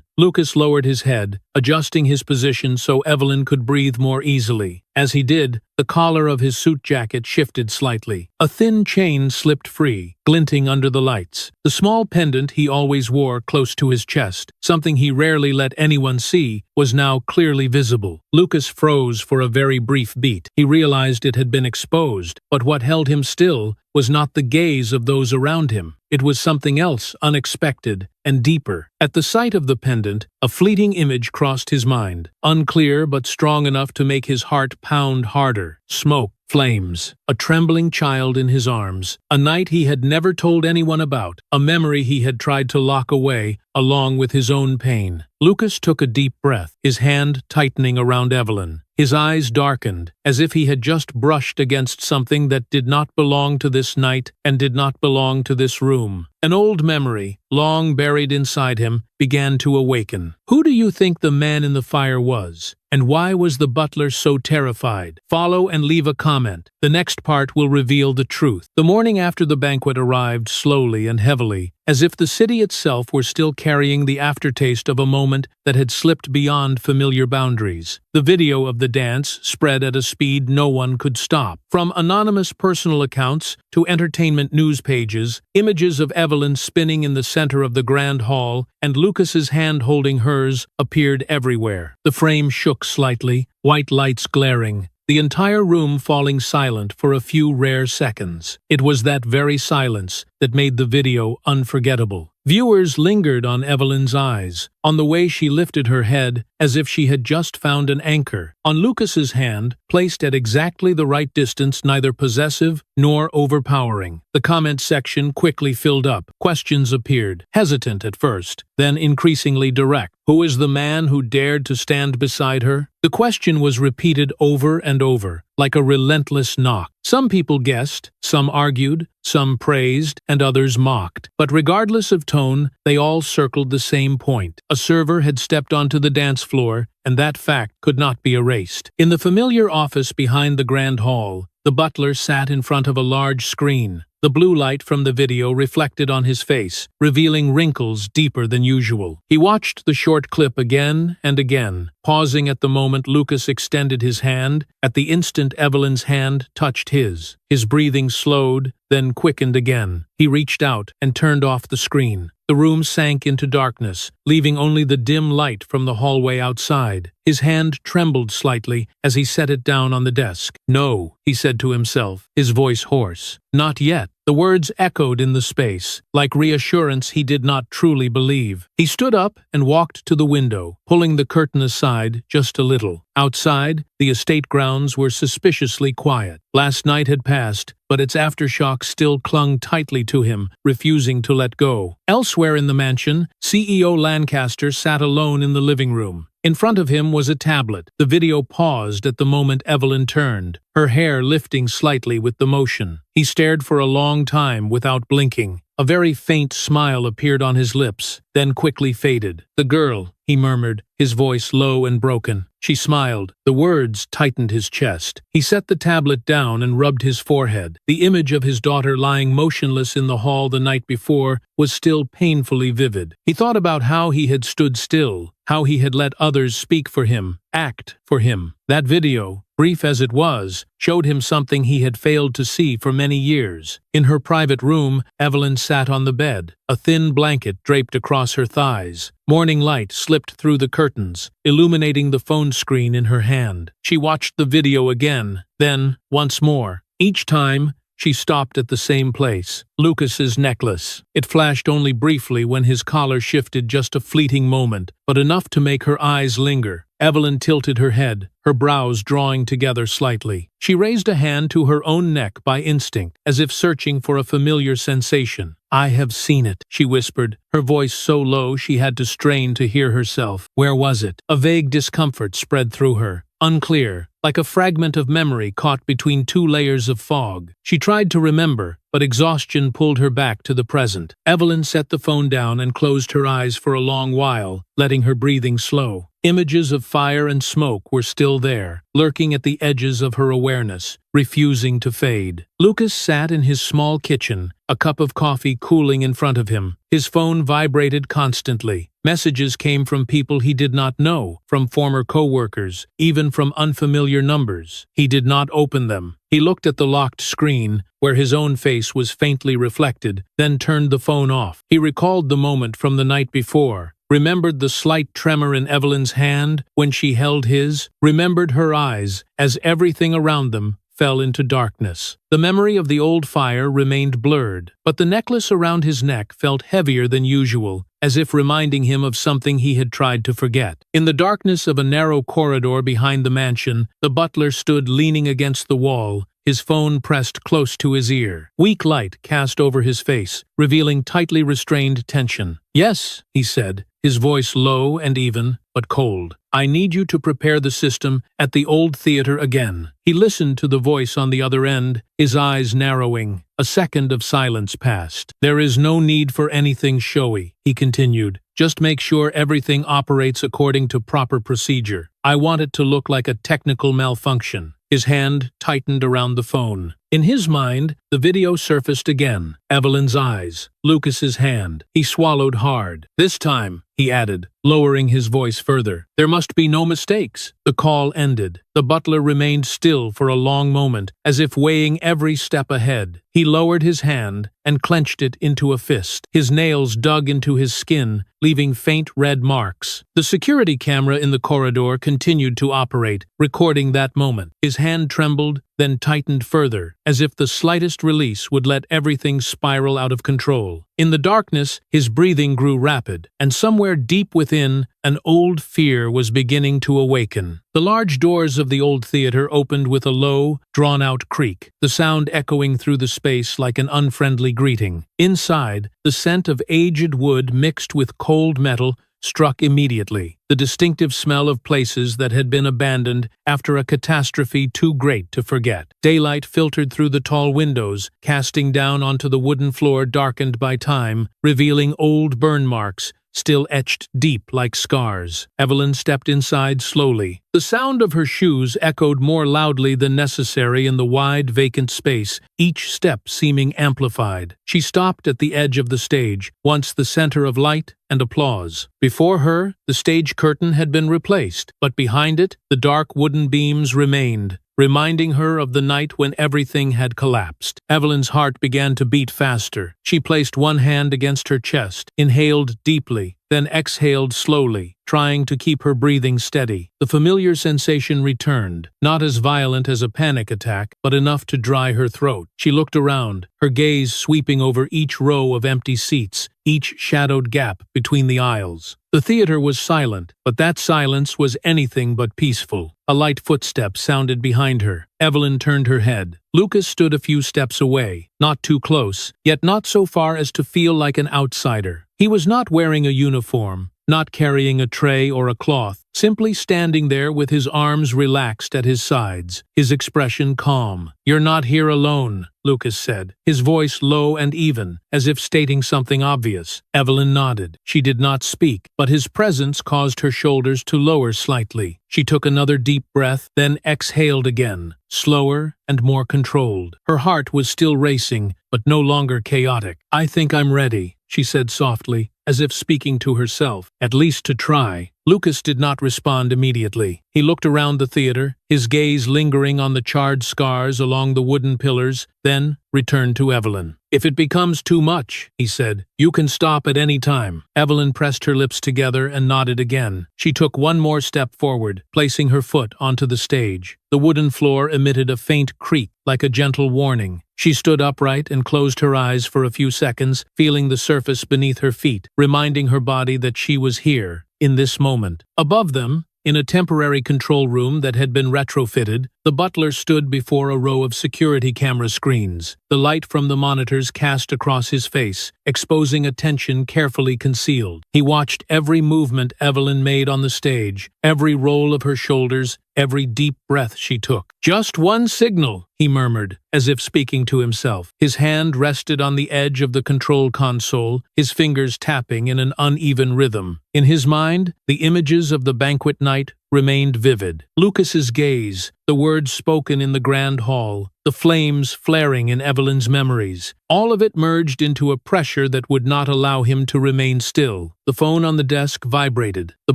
Lucas lowered his head, adjusting his position so Evelyn could breathe more easily. As he did, the collar of his suit jacket shifted slightly. A thin chain slipped free, glinting under the lights. The small pendant he always wore close to his chest, something he rarely let anyone see, was now clearly visible. Lucas froze for a very brief beat. He realized it had been exposed, but what held him still was not the gaze of those around him. It was something else, unexpected and deeper. At the sight of the pendant, a fleeting image crossed his mind, unclear but strong enough to make his heart pound harder. Smoke, flames, a trembling child in his arms, a night he had never told anyone about, a memory he had tried to lock away, along with his own pain. Lucas took a deep breath, his hand tightening around Evelyn. His eyes darkened, as if he had just brushed against something that did not belong to this night and did not belong to this room. An old memory, long buried inside him, began to awaken. Who do you think the man in the fire was? And why was the butler so terrified? Follow and leave a comment. The next part will reveal the truth. The morning after the banquet arrived slowly and heavily, as if the city itself were still carrying the aftertaste of a moment that had slipped beyond familiar boundaries. The video of the dance spread at a speed no one could stop. From anonymous personal accounts to entertainment news pages, images of Evelyn spinning in the center of the grand hall and Lucas's hand holding hers appeared everywhere. The frame shook slightly, white lights glaring, the entire room falling silent for a few rare seconds. It was that very silence that made the video unforgettable. Viewers lingered on Evelyn's eyes, On the way she lifted her head, as if she had just found an anchor. On Lucas's hand, placed at exactly the right distance, neither possessive nor overpowering. The comment section quickly filled up. Questions appeared, hesitant at first, then increasingly direct. Who is the man who dared to stand beside her? The question was repeated over and over, like a relentless knock. Some people guessed, some argued, some praised, and others mocked. But regardless of tone, they all circled the same point. A server had stepped onto the dance floor, and that fact could not be erased. In the familiar office behind the grand hall, the butler sat in front of a large screen. The blue light from the video reflected on his face, revealing wrinkles deeper than usual. He watched the short clip again and again, pausing at the moment Lucas extended his hand. At the instant Evelyn's hand touched his. His breathing slowed, then quickened again. He reached out and turned off the screen. The room sank into darkness, leaving only the dim light from the hallway outside. His hand trembled slightly as he set it down on the desk. "No," he said to himself, his voice hoarse. "Not yet." The words echoed in the space, like reassurance he did not truly believe. He stood up and walked to the window, pulling the curtain aside just a little. Outside, the estate grounds were suspiciously quiet. Last night had passed, but its aftershock still clung tightly to him, refusing to let go. Elsewhere in the mansion, CEO Lancaster sat alone in the living room. In front of him was a tablet. The video paused at the moment Evelyn turned, her hair lifting slightly with the motion. He stared for a long time without blinking. A very faint smile appeared on his lips, then quickly faded. "The girl," he murmured, his voice low and broken. She smiled. The words tightened his chest. He set the tablet down and rubbed his forehead. The image of his daughter lying motionless in the hall the night before was still painfully vivid. He thought about how he had stood still, how he had let others speak for him, act for him. That video, brief as it was, showed him something he had failed to see for many years. In her private room, Evelyn sat on the bed, a thin blanket draped across her thighs. Morning light slipped through the curtains, illuminating the phone screen in her hand. She watched the video again, then once more. Each time, she stopped at the same place. Lucas's necklace. It flashed only briefly when his collar shifted, just a fleeting moment, but enough to make her eyes linger. Evelyn tilted her head, her brows drawing together slightly. She raised a hand to her own neck by instinct, as if searching for a familiar sensation. "I have seen it," she whispered, her voice so low she had to strain to hear herself. Where was it? A vague discomfort spread through her. Unclear, like a fragment of memory caught between two layers of fog. She tried to remember, but exhaustion pulled her back to the present. Evelyn set the phone down and closed her eyes for a long while, letting her breathing slow. Images of fire and smoke were still there, lurking at the edges of her awareness, refusing to fade. Lucas sat in his small kitchen, a cup of coffee cooling in front of him. His phone vibrated constantly. Messages came from people he did not know, from former co-workers, even from unfamiliar numbers. He did not open them. He looked at the locked screen, where his own face was faintly reflected, then turned the phone off. He recalled the moment from the night before, remembered the slight tremor in Evelyn's hand when she held his, remembered her eyes as everything around them fell into darkness. The memory of the old fire remained blurred, but the necklace around his neck felt heavier than usual, as if reminding him of something he had tried to forget. In the darkness of a narrow corridor behind the mansion, the butler stood leaning against the wall, his phone pressed close to his ear. Weak light cast over his face, revealing tightly restrained tension. "Yes," he said, his voice low and even, but cold. "I need you to prepare the system at the old theater again." He listened to the voice on the other end, his eyes narrowing. A second of silence passed. "There is no need for anything showy," he continued. "Just make sure everything operates according to proper procedure. I want it to look like a technical malfunction." His hand tightened around the phone. In his mind, the video surfaced again. Evelyn's eyes, Lucas's hand. He swallowed hard. "This time," he added, lowering his voice further, "there must be no mistakes. The The call ended. The butler remained still for a long moment, as if weighing every step ahead. He lowered his hand and clenched it into a fist. His nails dug into his skin, leaving faint red marks. The security camera in the corridor continued to operate, recording that moment. His hand trembled, then tightened further, as if the slightest release would let everything spiral out of control. In the darkness, his breathing grew rapid, and somewhere deep within, an old fear was beginning to awaken. The large doors of the old theater opened with a low, drawn-out creak, the sound echoing through the space like an unfriendly greeting. Inside, the scent of aged wood mixed with cold metal struck immediately, the distinctive smell of places that had been abandoned after a catastrophe too great to forget. Daylight filtered through the tall windows, casting down onto the wooden floor darkened by time, revealing old burn marks, still etched deep like scars. Evelyn stepped inside slowly. The sound of her shoes echoed more loudly than necessary in the wide, vacant space, each step seeming amplified. She stopped at the edge of the stage, once the center of light and applause. Before her, the stage curtain had been replaced, but behind it, the dark wooden beams remained, reminding her of the night when everything had collapsed. Evelyn's heart began to beat faster. She placed one hand against her chest, inhaled deeply, then exhaled slowly, trying to keep her breathing steady. The familiar sensation returned, not as violent as a panic attack, but enough to dry her throat. She looked around, her gaze sweeping over each row of empty seats, each shadowed gap between the aisles. The theater was silent, but that silence was anything but peaceful. A light footstep sounded behind her. Evelyn turned her head. Lucas stood a few steps away, not too close, yet not so far as to feel like an outsider. He was not wearing a uniform, not carrying a tray or a cloth, simply standing there with his arms relaxed at his sides, his expression calm. "You're not here alone," Lucas said, his voice low and even, as if stating something obvious. Evelyn nodded. She did not speak, but his presence caused her shoulders to lower slightly. She took another deep breath, then exhaled again, slower and more controlled. Her heart was still racing, but no longer chaotic. "I think I'm ready," she said softly, as if speaking to herself, "at least to try." Lucas did not respond immediately. He looked around the theater, his gaze lingering on the charred scars along the wooden pillars, then returned to Evelyn. "If it becomes too much," he said, "you can stop at any time." Evelyn pressed her lips together and nodded again. She took one more step forward, placing her foot onto the stage. The wooden floor emitted a faint creak, like a gentle warning. She stood upright and closed her eyes for a few seconds, feeling the surface beneath her feet, reminding her body that she was here, in this moment. Above them, in a temporary control room that had been retrofitted, the butler stood before a row of security camera screens. The light from the monitors cast across his face, exposing a tension carefully concealed. He watched every movement Evelyn made on the stage, every roll of her shoulders, every deep breath she took. "Just one signal," he murmured, as if speaking to himself. His hand rested on the edge of the control console, his fingers tapping in an uneven rhythm. In his mind, the images of the banquet night remained vivid. Lucas's gaze, the words spoken in the grand hall, the flames flaring in Evelyn's memories. All of it merged into a pressure that would not allow him to remain still. The phone on the desk vibrated. The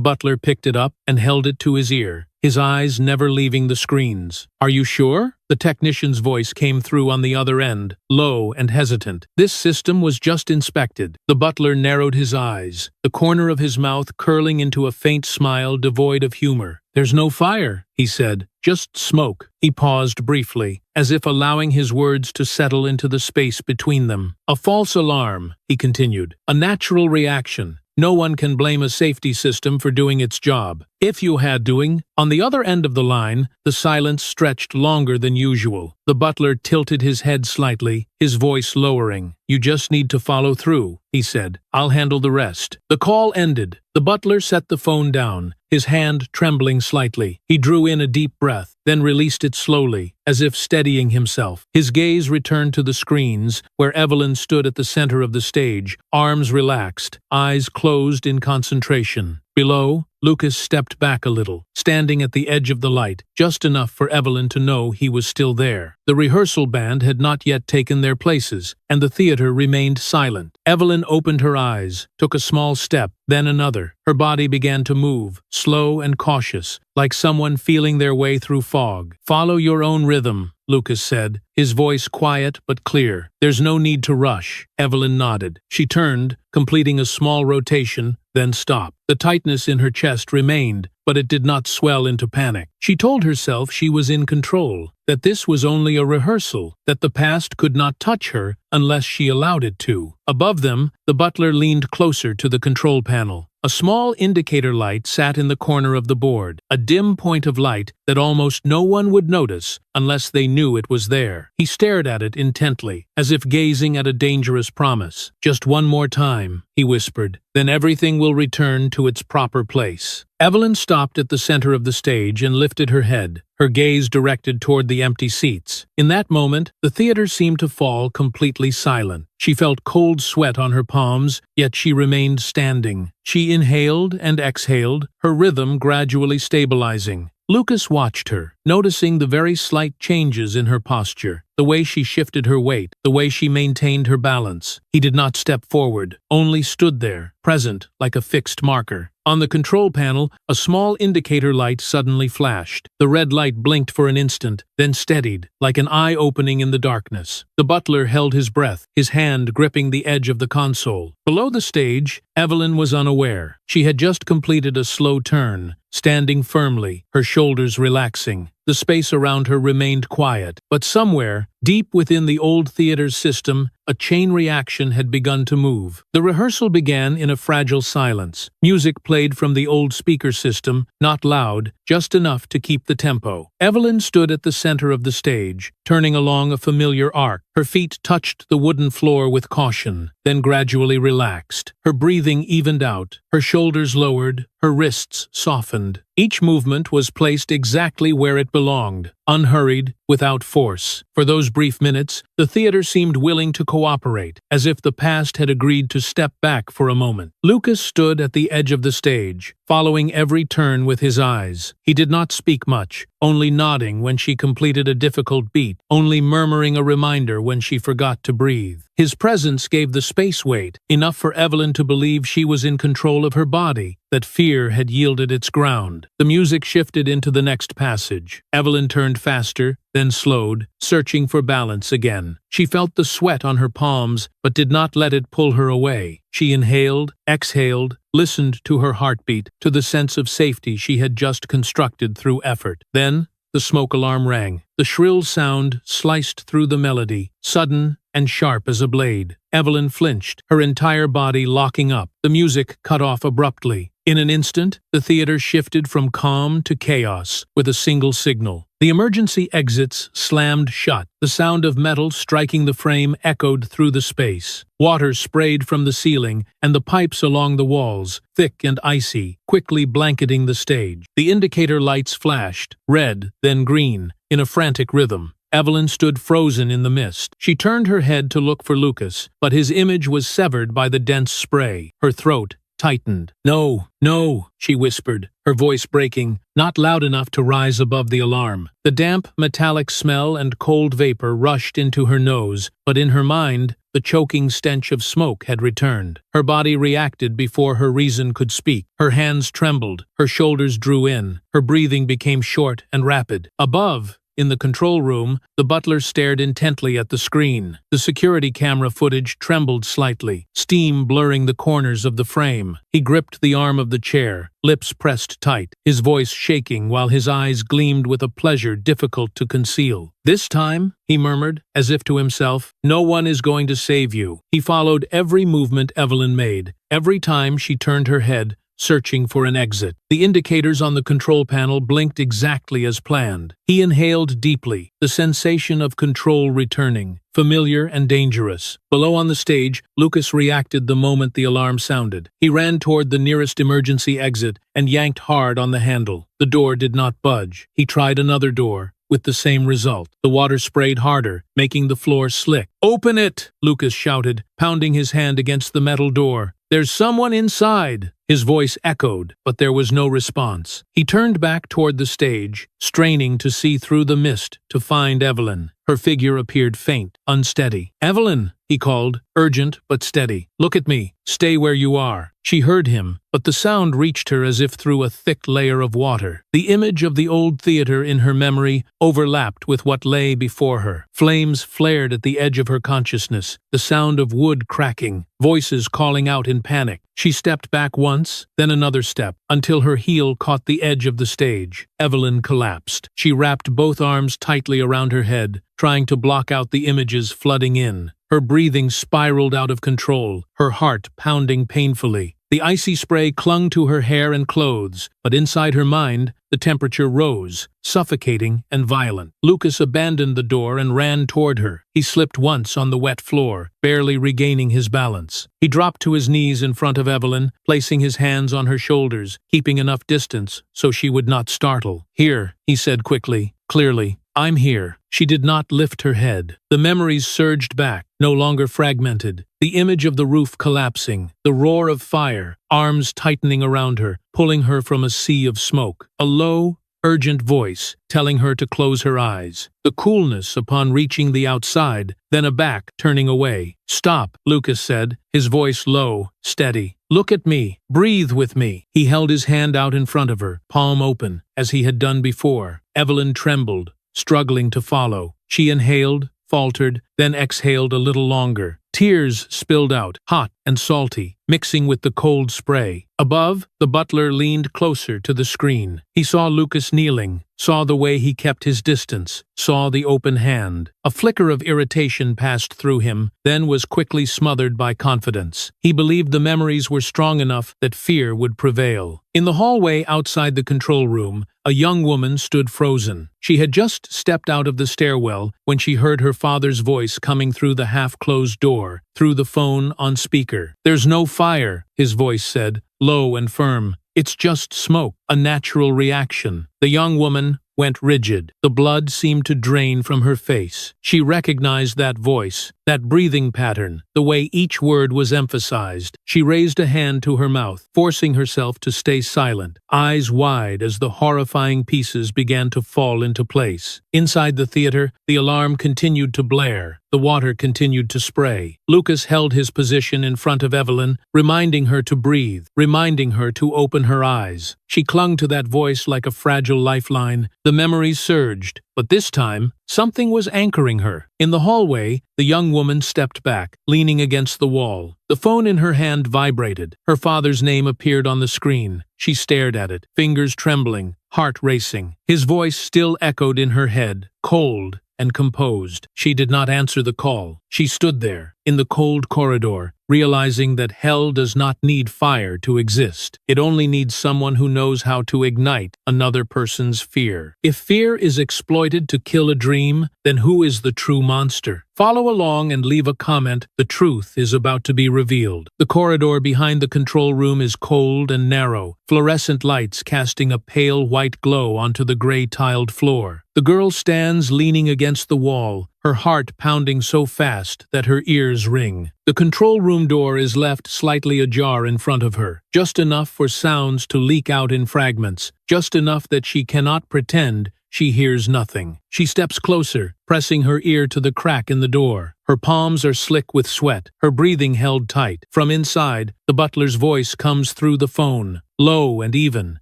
butler picked it up and held it to his ear, his eyes never leaving the screens. "Are you sure?" The technician's voice came through on the other end, low and hesitant. "This system was just inspected." The butler narrowed his eyes, the corner of his mouth curling into a faint smile devoid of humor. "There's no fire," he said, "just smoke." He paused briefly, as if allowing his words to settle into the space between them. "A false alarm," he continued, "a natural reaction. No one can blame a safety system for doing its job. If you had doing." On the other end of the line, the silence stretched longer than usual. The butler tilted his head slightly, his voice lowering. "You just need to follow through," he said. "I'll handle the rest." The call ended. The butler set the phone down, his hand trembling slightly. He drew in a deep breath, then released it slowly, as if steadying himself. His gaze returned to the screens, where Evelyn stood at the center of the stage, arms relaxed, eyes closed in concentration. Below, Lucas stepped back a little, standing at the edge of the light, just enough for Evelyn to know he was still there. The rehearsal band had not yet taken their places, and the theater remained silent. Evelyn opened her eyes, took a small step, then another. Her body began to move, slow and cautious, like someone feeling their way through fog. "Follow your own rhythm," Lucas said, his voice quiet but clear. "There's no need to rush." Evelyn nodded. She turned, completing a small rotation, then stopped. The tightness in her chest remained, but it did not swell into panic. She told herself she was in control, that this was only a rehearsal, that the past could not touch her unless she allowed it to. Above them, the butler leaned closer to the control panel. A small indicator light sat in the corner of the board, a dim point of light that almost no one would notice unless they knew it was there. He stared at it intently, as if gazing at a dangerous promise. "Just one more time," he whispered, "then everything will return to its proper place." Evelyn stopped at the center of the stage and lifted her head, her gaze directed toward the empty seats. In that moment, the theater seemed to fall completely silent. She felt cold sweat on her palms, yet she remained standing. She inhaled and exhaled, her rhythm gradually stabilizing. Lucas watched her, noticing the very slight changes in her posture, the way she shifted her weight, the way she maintained her balance. He did not step forward, only stood there, present like a fixed marker. On the control panel, a small indicator light suddenly flashed. The red light blinked for an instant, then steadied, like an eye opening in the darkness. The butler held his breath, his hand gripping the edge of the console. Below the stage, Evelyn was unaware. She had just completed a slow turn, standing firmly, her shoulders relaxing. The space around her remained quiet, but somewhere, deep within the old theater's system, a chain reaction had begun to move. The rehearsal began in a fragile silence. Music played from the old speaker system, not loud, just enough to keep the tempo. Evelyn stood at the center of the stage, turning along a familiar arc. Her feet touched the wooden floor with caution, then gradually relaxed. Her breathing evened out, her shoulders lowered, her wrists softened. Each movement was placed exactly where it belonged, unhurried, without force. For those brief minutes, the theater seemed willing to cooperate, as if the past had agreed to step back for a moment. Lucas stood at the edge of the stage, following every turn with his eyes. He did not speak much, only nodding when she completed a difficult beat, only murmuring a reminder when she forgot to breathe. His presence gave the space weight, enough for Evelyn to believe she was in control of her body, that fear had yielded its ground. The music shifted into the next passage. Evelyn turned faster, then slowed, searching for balance again. She felt the sweat on her palms, but did not let it pull her away. She inhaled, exhaled, listened to her heartbeat, to the sense of safety she had just constructed through effort. Then, the smoke alarm rang. The shrill sound sliced through the melody, sudden and sharp as a blade. Evelyn flinched, her entire body locking up. The music cut off abruptly. In an instant, the theater shifted from calm to chaos with a single signal. The emergency exits slammed shut. The sound of metal striking the frame echoed through the space. Water sprayed from the ceiling, and the pipes along the walls, thick and icy, quickly blanketing the stage. The indicator lights flashed, red, then green, in a frantic rhythm. Evelyn stood frozen in the mist. She turned her head to look for Lucas, but his image was severed by the dense spray. Her throat tightened. "No, no," she whispered, her voice breaking, not loud enough to rise above the alarm. The damp, metallic smell and cold vapor rushed into her nose, but in her mind, the choking stench of smoke had returned. Her body reacted before her reason could speak. Her hands trembled, her shoulders drew in, her breathing became short and rapid. Above, in the control room, the butler stared intently at the screen. The security camera footage trembled slightly, steam blurring the corners of the frame. He gripped the arm of the chair, lips pressed tight, his voice shaking while his eyes gleamed with a pleasure difficult to conceal. "This time," he murmured, as if to himself, "no one is going to save you." He followed every movement Evelyn made. Every time she turned her head, searching for an exit. The indicators on the control panel blinked exactly as planned. He inhaled deeply, the sensation of control returning, familiar and dangerous. Below on the stage, Lucas reacted the moment the alarm sounded. He ran toward the nearest emergency exit and yanked hard on the handle. The door did not budge. He tried another door, with the same result. The water sprayed harder, making the floor slick. "Open it!" Lucas shouted, pounding his hand against the metal door. "There's someone inside!" His voice echoed, but there was no response. He turned back toward the stage, straining to see through the mist to find Evelyn. Her figure appeared faint, unsteady. "Evelyn!" he called, urgent but steady. "Look at me. Stay where you are." She heard him, but the sound reached her as if through a thick layer of water. The image of the old theater in her memory overlapped with what lay before her. Flames flared at the edge of her consciousness, the sound of wood cracking, voices calling out in panic. She stepped back once, then another step, until her heel caught the edge of the stage. Evelyn collapsed. She wrapped both arms tightly around her head, trying to block out the images flooding in. Her breathing spiraled out of control, her heart pounding painfully. The icy spray clung to her hair and clothes, but inside her mind, the temperature rose, suffocating and violent. Lucas abandoned the door and ran toward her. He slipped once on the wet floor, barely regaining his balance. He dropped to his knees in front of Evelyn, placing his hands on her shoulders, keeping enough distance so she would not startle. "Here," he said quickly, clearly. "I'm here." She did not lift her head. The memories surged back, no longer fragmented. The image of the roof collapsing, the roar of fire, arms tightening around her, pulling her from a sea of smoke. A low, urgent voice telling her to close her eyes. The coolness upon reaching the outside, then a back turning away. "Stop," Lucas said, his voice low, steady. "Look at me. Breathe with me." He held his hand out in front of her, palm open, as he had done before. Evelyn trembled, struggling to follow. She inhaled, faltered, then exhaled a little longer. Tears spilled out, hot and salty, mixing with the cold spray. Above, the butler leaned closer to the screen. He saw Lucas kneeling, saw the way he kept his distance, saw the open hand. A flicker of irritation passed through him, then was quickly smothered by confidence. He believed the memories were strong enough that fear would prevail. In the hallway outside the control room, a young woman stood frozen. She had just stepped out of the stairwell when she heard her father's voice coming through the half-closed door, through the phone on speaker. "There's no fire," his voice said, low and firm. "It's just smoke, a natural reaction." The young woman went rigid. The blood seemed to drain from her face. She recognized that voice, that breathing pattern, the way each word was emphasized. She raised a hand to her mouth, forcing herself to stay silent, eyes wide as the horrifying pieces began to fall into place. Inside the theater, the alarm continued to blare. The water continued to spray. Lucas held his position in front of Evelyn, reminding her to breathe, reminding her to open her eyes. She clung to that voice like a fragile lifeline. The memories surged, but this time, something was anchoring her. In the hallway, the young woman stepped back, leaning against the wall. The phone in her hand vibrated. Her father's name appeared on the screen. She stared at it, fingers trembling, heart racing. His voice still echoed in her head, cold and composed. She did not answer the call. She stood there, in the cold corridor, realizing that hell does not need fire to exist. It only needs someone who knows how to ignite another person's fear. If fear is exploited to kill a dream, then who is the true monster? Follow along and leave a comment. The truth is about to be revealed. The corridor behind the control room is cold and narrow, fluorescent lights casting a pale white glow onto the gray-tiled floor. The girl stands leaning against the wall, her heart pounding so fast that her ears ring. The control room door is left slightly ajar in front of her, just enough for sounds to leak out in fragments, just enough that she cannot pretend she hears nothing. She steps closer, pressing her ear to the crack in the door. Her palms are slick with sweat, her breathing held tight. From inside, the butler's voice comes through the phone, low and even,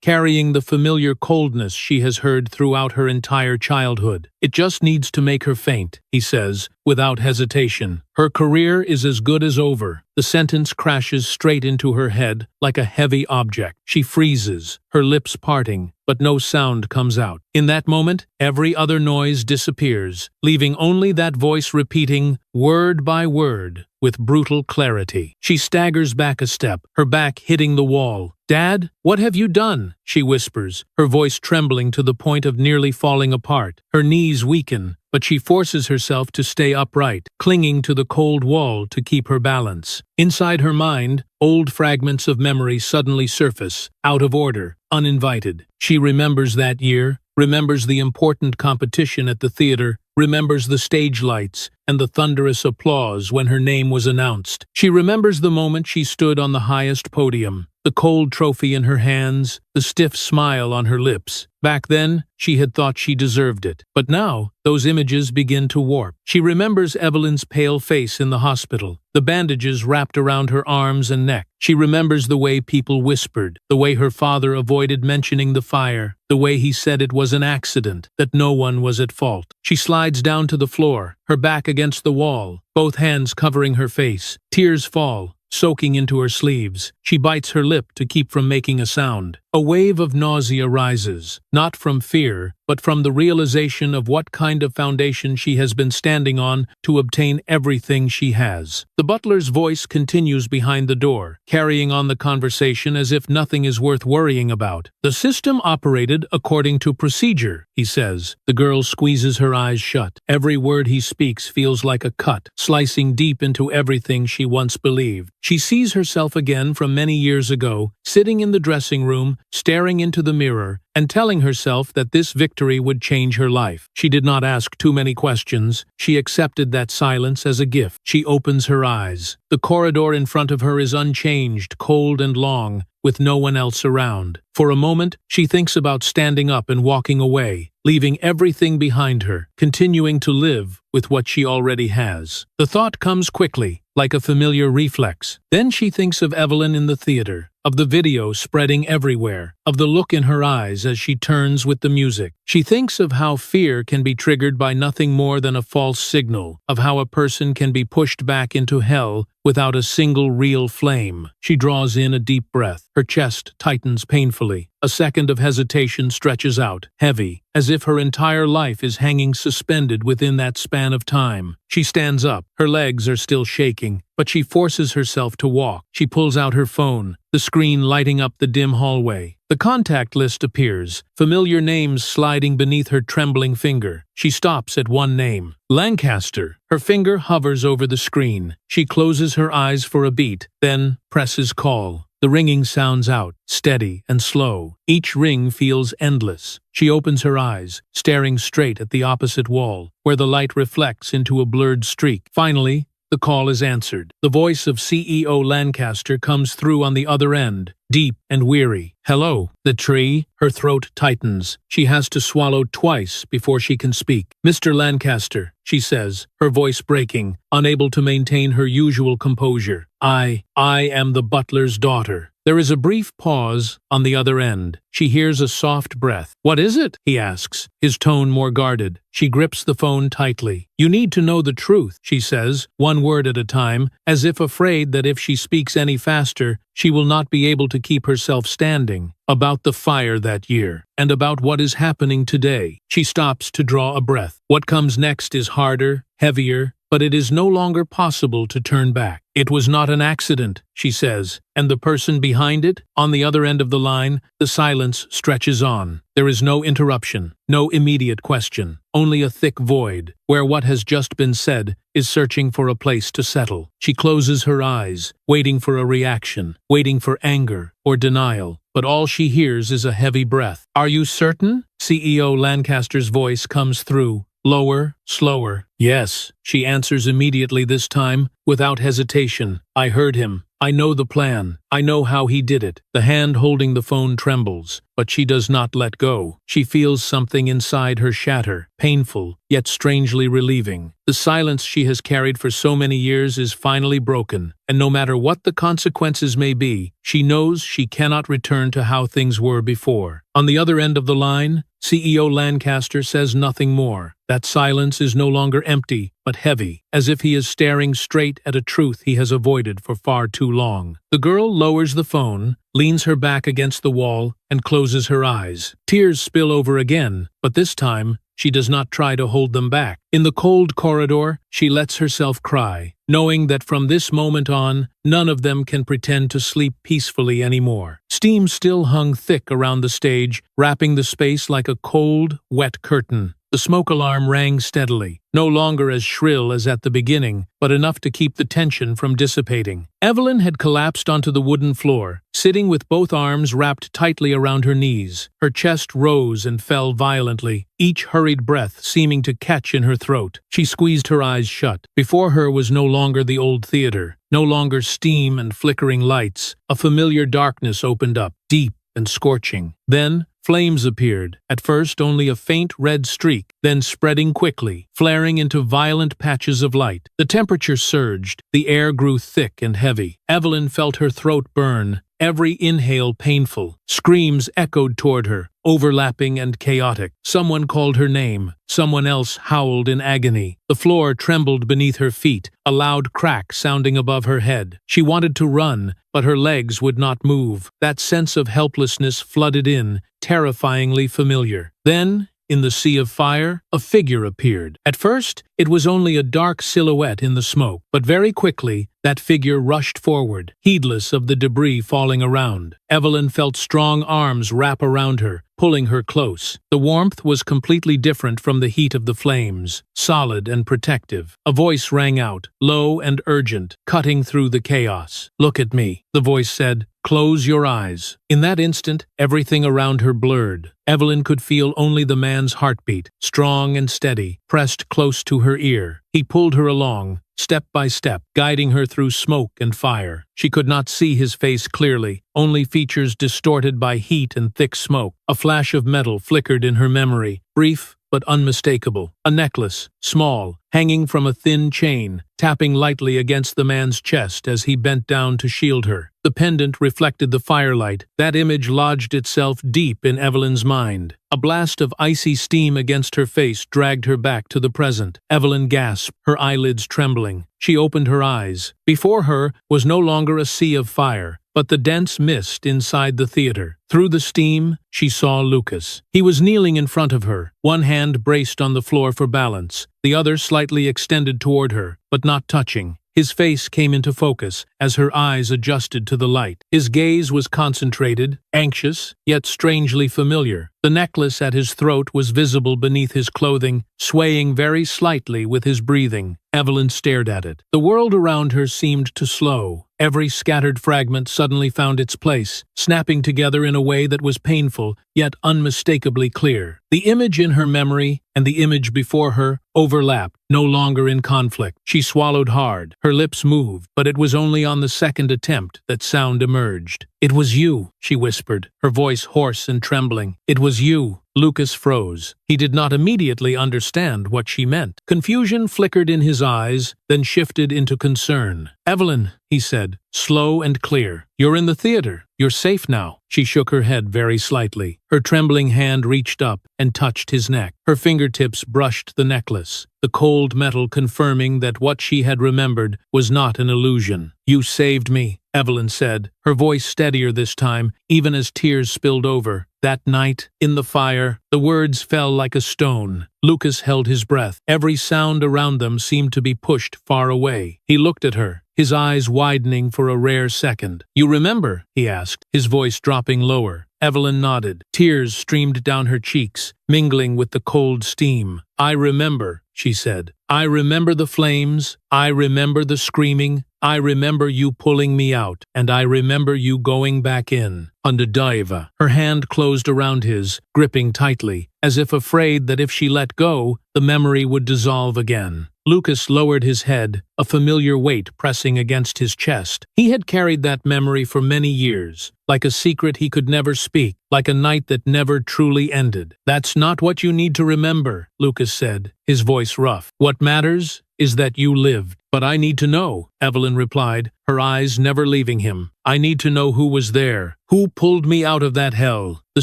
carrying the familiar coldness she has heard throughout her entire childhood. "It just needs to make her faint," he says, without hesitation. "Her career is as good as over." The sentence crashes straight into her head like a heavy object. She freezes, her lips parting, but no sound comes out. In that moment, every other noise disappears, leaving only that voice repeating, word by word, with brutal clarity. She staggers back a step, her back hitting the wall. "Dad, what have you done?" she whispers, her voice trembling to the point of nearly falling apart. Her knees weaken, but she forces herself to stay upright, clinging to the cold wall to keep her balance. Inside her mind, old fragments of memory suddenly surface, out of order, uninvited. She remembers that year, remembers the important competition at the theater, remembers the stage lights and the thunderous applause when her name was announced. She remembers the moment she stood on the highest podium, the cold trophy in her hands, the stiff smile on her lips. Back then, she had thought she deserved it. But now, those images begin to warp. She remembers Evelyn's pale face in the hospital, the bandages wrapped around her arms and neck. She remembers the way people whispered, the way her father avoided mentioning the fire, the way he said it was an accident, that no one was at fault. She slides down to the floor, her back against the wall, both hands covering her face. Tears fall, soaking into her sleeves. She bites her lip to keep from making a sound. A wave of nausea rises, not from fear, but from the realization of what kind of foundation she has been standing on to obtain everything she has. The butler's voice continues behind the door, carrying on the conversation as if nothing is worth worrying about. The system operated according to procedure, he says. The girl squeezes her eyes shut. Every word he speaks feels like a cut, slicing deep into everything she once believed. She sees herself again from many years ago, sitting in the dressing room, staring into the mirror, and telling herself that this victory would change her life. She did not ask too many questions. She accepted that silence as a gift. She opens her eyes. The corridor in front of her is unchanged, cold and long, with no one else around. For a moment, she thinks about standing up and walking away, leaving everything behind her, continuing to live with what she already has. The thought comes quickly, like a familiar reflex. Then she thinks of Evelyn in the theater, of the video spreading everywhere, of the look in her eyes as she turns with the music. She thinks of how fear can be triggered by nothing more than a false signal, of how a person can be pushed back into hell without a single real flame. She draws in a deep breath. Her chest tightens painfully. A second of hesitation stretches out, heavy, as if her entire life is hanging suspended within that span of time. She stands up. Her legs are still shaking, but she forces herself to walk. She pulls out her phone, the screen lighting up the dim hallway. The contact list appears, familiar names sliding beneath her trembling finger. She stops at one name, Lancaster. Her finger hovers over the screen. She closes her eyes for a beat, then presses call. The ringing sounds out, steady and slow. Each ring feels endless. She opens her eyes, staring straight at the opposite wall, where the light reflects into a blurred streak. Finally, the call is answered. The voice of CEO Lancaster comes through on the other end, deep and weary. "Hello." The tree, her throat tightens. She has to swallow twice before she can speak. "Mr. Lancaster," she says, her voice breaking, unable to maintain her usual composure. I am the butler's daughter." There is a brief pause on the other end. She hears a soft breath. "What is it?" he asks, his tone more guarded. She grips the phone tightly. "You need to know the truth," she says, one word at a time, as if afraid that if she speaks any faster, she will not be able to keep herself standing. "About the fire that year, and about what is happening today." She stops to draw a breath. What comes next is harder, heavier, but it is no longer possible to turn back. "It was not an accident," she says, "and the person behind it?" On the other end of the line, the silence stretches on. There is no interruption, no immediate question, only a thick void, where what has just been said is searching for a place to settle. She closes her eyes, waiting for a reaction, waiting for anger or denial, but all she hears is a heavy breath. "Are you certain?" CEO Lancaster's voice comes through, lower, slower. "Yes," she answers immediately this time, without hesitation. "I heard him. I know the plan. I know how he did it." The hand holding the phone trembles, but she does not let go. She feels something inside her shatter, painful, yet strangely relieving. The silence she has carried for so many years is finally broken, and no matter what the consequences may be, she knows she cannot return to how things were before. On the other end of the line, CEO Lancaster says nothing more. That silence is no longer empty, but heavy, as if he is staring straight at a truth he has avoided for far too long. The girl lowers the phone, leans her back against the wall, and closes her eyes. Tears spill over again, but this time, she does not try to hold them back. In the cold corridor, she lets herself cry, knowing that from this moment on, none of them can pretend to sleep peacefully anymore. Steam still hung thick around the stage, wrapping the space like a cold, wet curtain. The smoke alarm rang steadily, no longer as shrill as at the beginning, but enough to keep the tension from dissipating. Evelyn had collapsed onto the wooden floor, sitting with both arms wrapped tightly around her knees. Her chest rose and fell violently, each hurried breath seeming to catch in her throat. She squeezed her eyes shut. Before her was no longer the old theater, no longer steam and flickering lights. A familiar darkness opened up, deep and scorching. Then, flames appeared, at first only a faint red streak, then spreading quickly, flaring into violent patches of light. The temperature surged, the air grew thick and heavy. Evelyn felt her throat burn, every inhale painful. Screams echoed toward her, overlapping and chaotic. Someone called her name. Someone else howled in agony. The floor trembled beneath her feet, a loud crack sounding above her head. She wanted to run, but her legs would not move. That sense of helplessness flooded in, terrifyingly familiar. Then, in the sea of fire, a figure appeared. At first, it was only a dark silhouette in the smoke, but very quickly, that figure rushed forward, heedless of the debris falling around. Evelyn felt strong arms wrap around her, pulling her close. The warmth was completely different from the heat of the flames, solid and protective. A voice rang out, low and urgent, cutting through the chaos. "Look at me," the voice said. "Close your eyes." In that instant, everything around her blurred. Evelyn could feel only the man's heartbeat, strong and steady, pressed close to her ear. He pulled her along, step by step, guiding her through smoke and fire. She could not see his face clearly, only features distorted by heat and thick smoke. A flash of metal flickered in her memory, brief but unmistakable. A necklace, small, hanging from a thin chain, tapping lightly against the man's chest as he bent down to shield her. The pendant reflected the firelight. That image lodged itself deep in Evelyn's mind. A blast of icy steam against her face dragged her back to the present. Evelyn gasped, her eyelids trembling. She opened her eyes. Before her was no longer a sea of fire, but the dense mist inside the theater. Through the steam, she saw Lucas. He was kneeling in front of her, one hand braced on the floor for balance, the other slightly extended toward her, but not touching. His face came into focus as her eyes adjusted to the light. His gaze was concentrated, anxious, yet strangely familiar. The necklace at his throat was visible beneath his clothing, swaying very slightly with his breathing. Evelyn stared at it. The world around her seemed to slow. Every scattered fragment suddenly found its place, snapping together in a way that was painful, yet unmistakably clear. The image in her memory and the image before her overlapped, no longer in conflict. She swallowed hard. Her lips moved, but it was only on the second attempt that sound emerged. "It was you," she whispered, her voice hoarse and trembling. "It was you." Lucas froze. He did not immediately understand what she meant. Confusion flickered in his eyes, then shifted into concern. "Evelyn," he said, slow and clear, "you're in the theater. You're safe now." She shook her head very slightly. Her trembling hand reached up and touched his neck. Her fingertips brushed the necklace, the cold metal confirming that what she had remembered was not an illusion. "You saved me," Evelyn said, her voice steadier this time, even as tears spilled over. "That night, in the fire," the words fell like a stone. Lucas held his breath. Every sound around them seemed to be pushed far away. He looked at her, his eyes widening for a rare second. "You remember?" he asked, his voice dropping lower. Evelyn nodded. Tears streamed down her cheeks, mingling with the cold steam. "I remember," she said. "I remember the flames. I remember the screaming. I remember you pulling me out, and I remember you going back in." Undaiva. Her hand closed around his, gripping tightly, as if afraid that if she let go, the memory would dissolve again. Lucas lowered his head, a familiar weight pressing against his chest. He had carried that memory for many years, like a secret he could never speak, like a night that never truly ended. "That's not what you need to remember," Lucas said, his voice rough. "What matters is that you lived." "But I need to know," Evelyn replied, her eyes never leaving him. "I need to know who was there, who pulled me out of that hell." The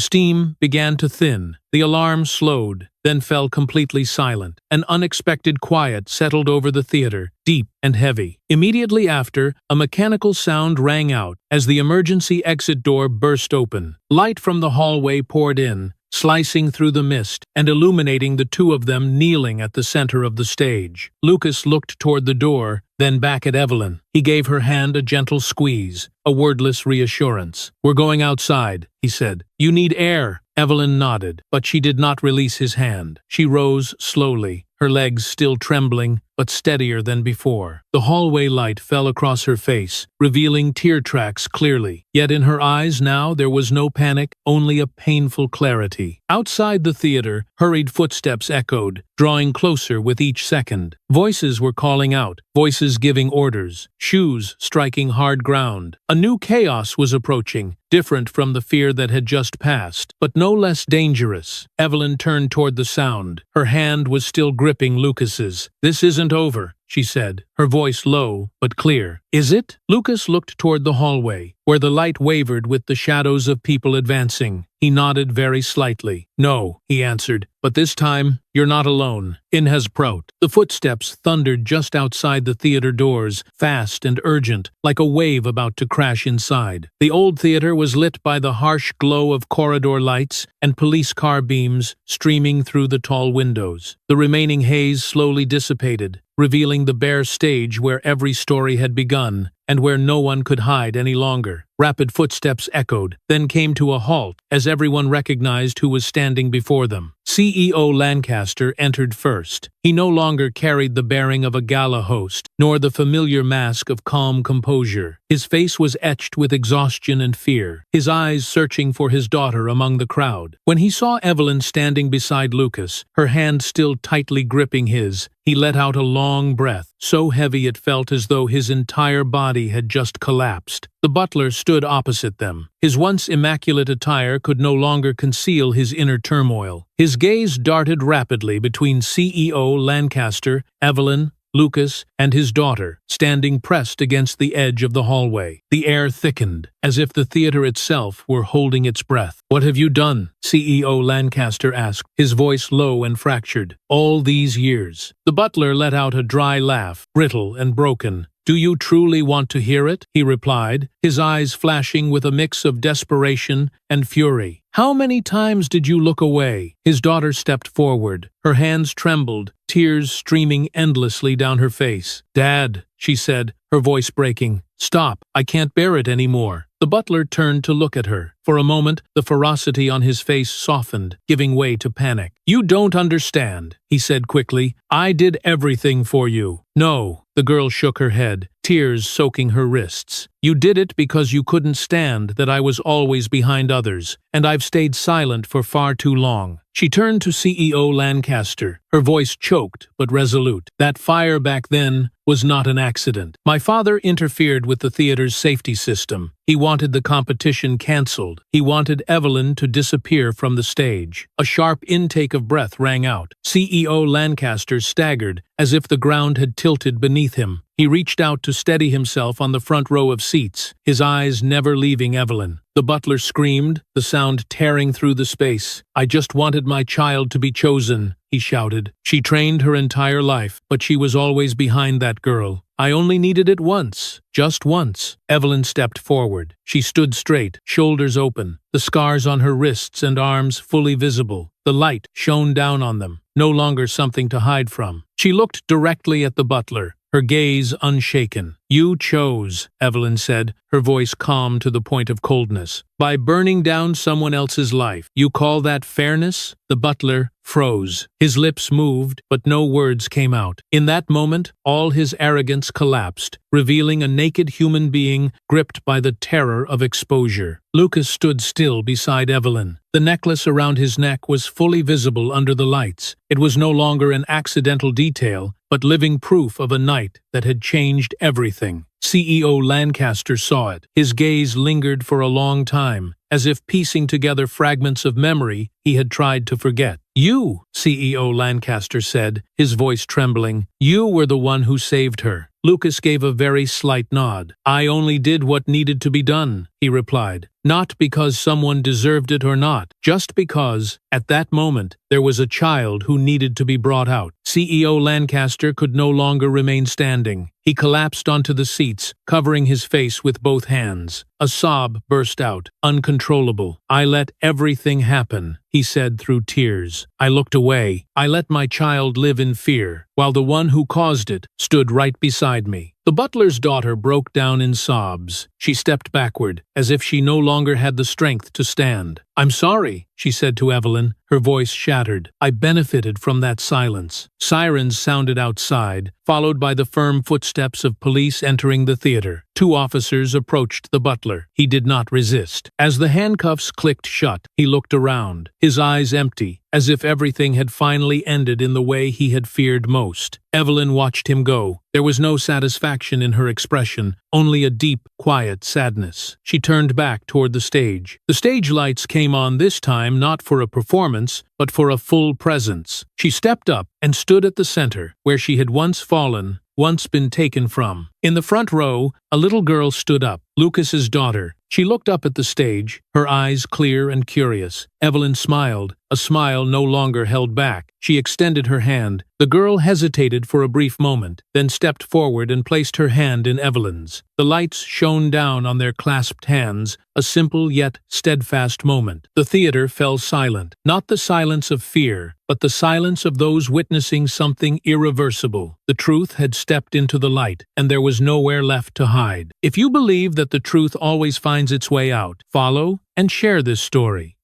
steam began to thin. The alarm slowed, then fell completely silent. An unexpected quiet settled over the theater, deep and heavy. Immediately after, a mechanical sound rang out as the emergency exit door burst open. Light from the hallway poured in, slicing through the mist and illuminating the two of them kneeling at the center of the stage. Lucas looked toward the door, then back at Evelyn. He gave her hand a gentle squeeze, a wordless reassurance. "We're going outside," he said. "You need air." Evelyn nodded, but she did not release his hand. She rose slowly, her legs still trembling, but steadier than before. The hallway light fell across her face, revealing tear tracks clearly. Yet in her eyes now there was no panic, only a painful clarity. Outside the theater, hurried footsteps echoed, drawing closer with each second. Voices were calling out, voices giving orders, shoes striking hard ground. A new chaos was approaching, different from the fear that had just passed, but no less dangerous. Evelyn turned toward the sound. Her hand was still gripping Lucas's. "This isn't over," she said, her voice low but clear. "Is it?" Lucas looked toward the hallway, where the light wavered with the shadows of people advancing. He nodded very slightly. "No," he answered, "but this time, you're not alone. In has Prout." The footsteps thundered just outside the theater doors, fast and urgent, like a wave about to crash inside. The old theater was lit by the harsh glow of corridor lights and police car beams streaming through the tall windows. The remaining haze slowly dissipated, revealing the bare stage where every story had begun, and where no one could hide any longer. Rapid footsteps echoed, then came to a halt as everyone recognized who was standing before them. CEO Lancaster entered first. He no longer carried the bearing of a gala host, nor the familiar mask of calm composure. His face was etched with exhaustion and fear, his eyes searching for his daughter among the crowd. When he saw Evelyn standing beside Lucas, her hand still tightly gripping his, he let out a long breath, so heavy it felt as though his entire body had just collapsed. The butler stood opposite them. His once immaculate attire could no longer conceal his inner turmoil. His gaze darted rapidly between CEO Lancaster, Evelyn, Lucas, and his daughter, standing pressed against the edge of the hallway. The air thickened, as if the theater itself were holding its breath. "What have you done?" CEO Lancaster asked, his voice low and fractured. "All these years." The butler let out a dry laugh, brittle and broken. "Do you truly want to hear it?" he replied, his eyes flashing with a mix of desperation and fury. "How many times did you look away?" His daughter stepped forward. Her hands trembled, tears streaming endlessly down her face. "Dad," she said, her voice breaking. "Stop, I can't bear it anymore." The butler turned to look at her. For a moment, the ferocity on his face softened, giving way to panic. "You don't understand," he said quickly. "I did everything for you." "No," the girl shook her head, tears soaking her wrists. "You did it because you couldn't stand that I was always behind others, and I've stayed silent for far too long." She turned to CEO Lancaster, her voice choked but resolute. "That fire back then was not an accident. My father interfered with the theater's safety system. He wanted the competition cancelled. He wanted Evelyn to disappear from the stage." A sharp intake of breath rang out. CEO Lancaster staggered, as if the ground had tilted beneath him. He reached out to steady himself on the front row of seats, his eyes never leaving Evelyn. The butler screamed, the sound tearing through the space. "I just wanted my child to be chosen," he shouted. "She trained her entire life, but she was always behind that girl. I only needed it once, just once." Evelyn stepped forward. She stood straight, shoulders open, the scars on her wrists and arms fully visible. The light shone down on them, no longer something to hide from. She looked directly at the butler, her gaze unshaken. "You chose," Evelyn said, her voice calm to the point of coldness, "by burning down someone else's life. You call that fairness?" The butler froze. His lips moved, but no words came out. In that moment, all his arrogance collapsed, revealing a naked human being gripped by the terror of exposure. Lucas stood still beside Evelyn. The necklace around his neck was fully visible under the lights. It was no longer an accidental detail, but living proof of a night that had changed everything. CEO Lancaster saw it. His gaze lingered for a long time, as if piecing together fragments of memory he had tried to forget. "You," CEO Lancaster said, his voice trembling, "you were the one who saved her." Lucas gave a very slight nod. "I only did what needed to be done," he replied. "Not because someone deserved it or not, just because, at that moment, there was a child who needed to be brought out." CEO Lancaster could no longer remain standing. He collapsed onto the seats, covering his face with both hands. A sob burst out, uncontrollable. "I let everything happen," he said through tears. "I looked away. I let my child live in fear. while the one who caused it stood right beside me. The butler's daughter broke down in sobs. She stepped backward, as if she no longer had the strength to stand. "I'm sorry," she said to Evelyn, her voice shattered. "I benefited from that silence." Sirens sounded outside, followed by the firm footsteps of police entering the theater. 2 officers approached the butler. He did not resist. As the handcuffs clicked shut, he looked around, his eyes empty, as if everything had finally ended in the way he had feared most. Evelyn watched him go. There was no satisfaction in her expression, only a deep, quiet sadness. She turned back toward the stage. The stage lights came on this time not for a performance, but for a full presence. She stepped up and stood at the center, where she had once fallen, once been taken from. In the front row, a little girl stood up, Lucas's daughter. She looked up at the stage, her eyes clear and curious. Evelyn smiled, a smile no longer held back. She extended her hand. The girl hesitated for a brief moment, then stepped forward and placed her hand in Evelyn's. The lights shone down on their clasped hands, a simple yet steadfast moment. The theater fell silent, not the silence of fear, but the silence of those witnessing something irreversible. The truth had stepped into the light, and there was nowhere left to hide. If you believe that the truth always finds its way out, follow and share this story.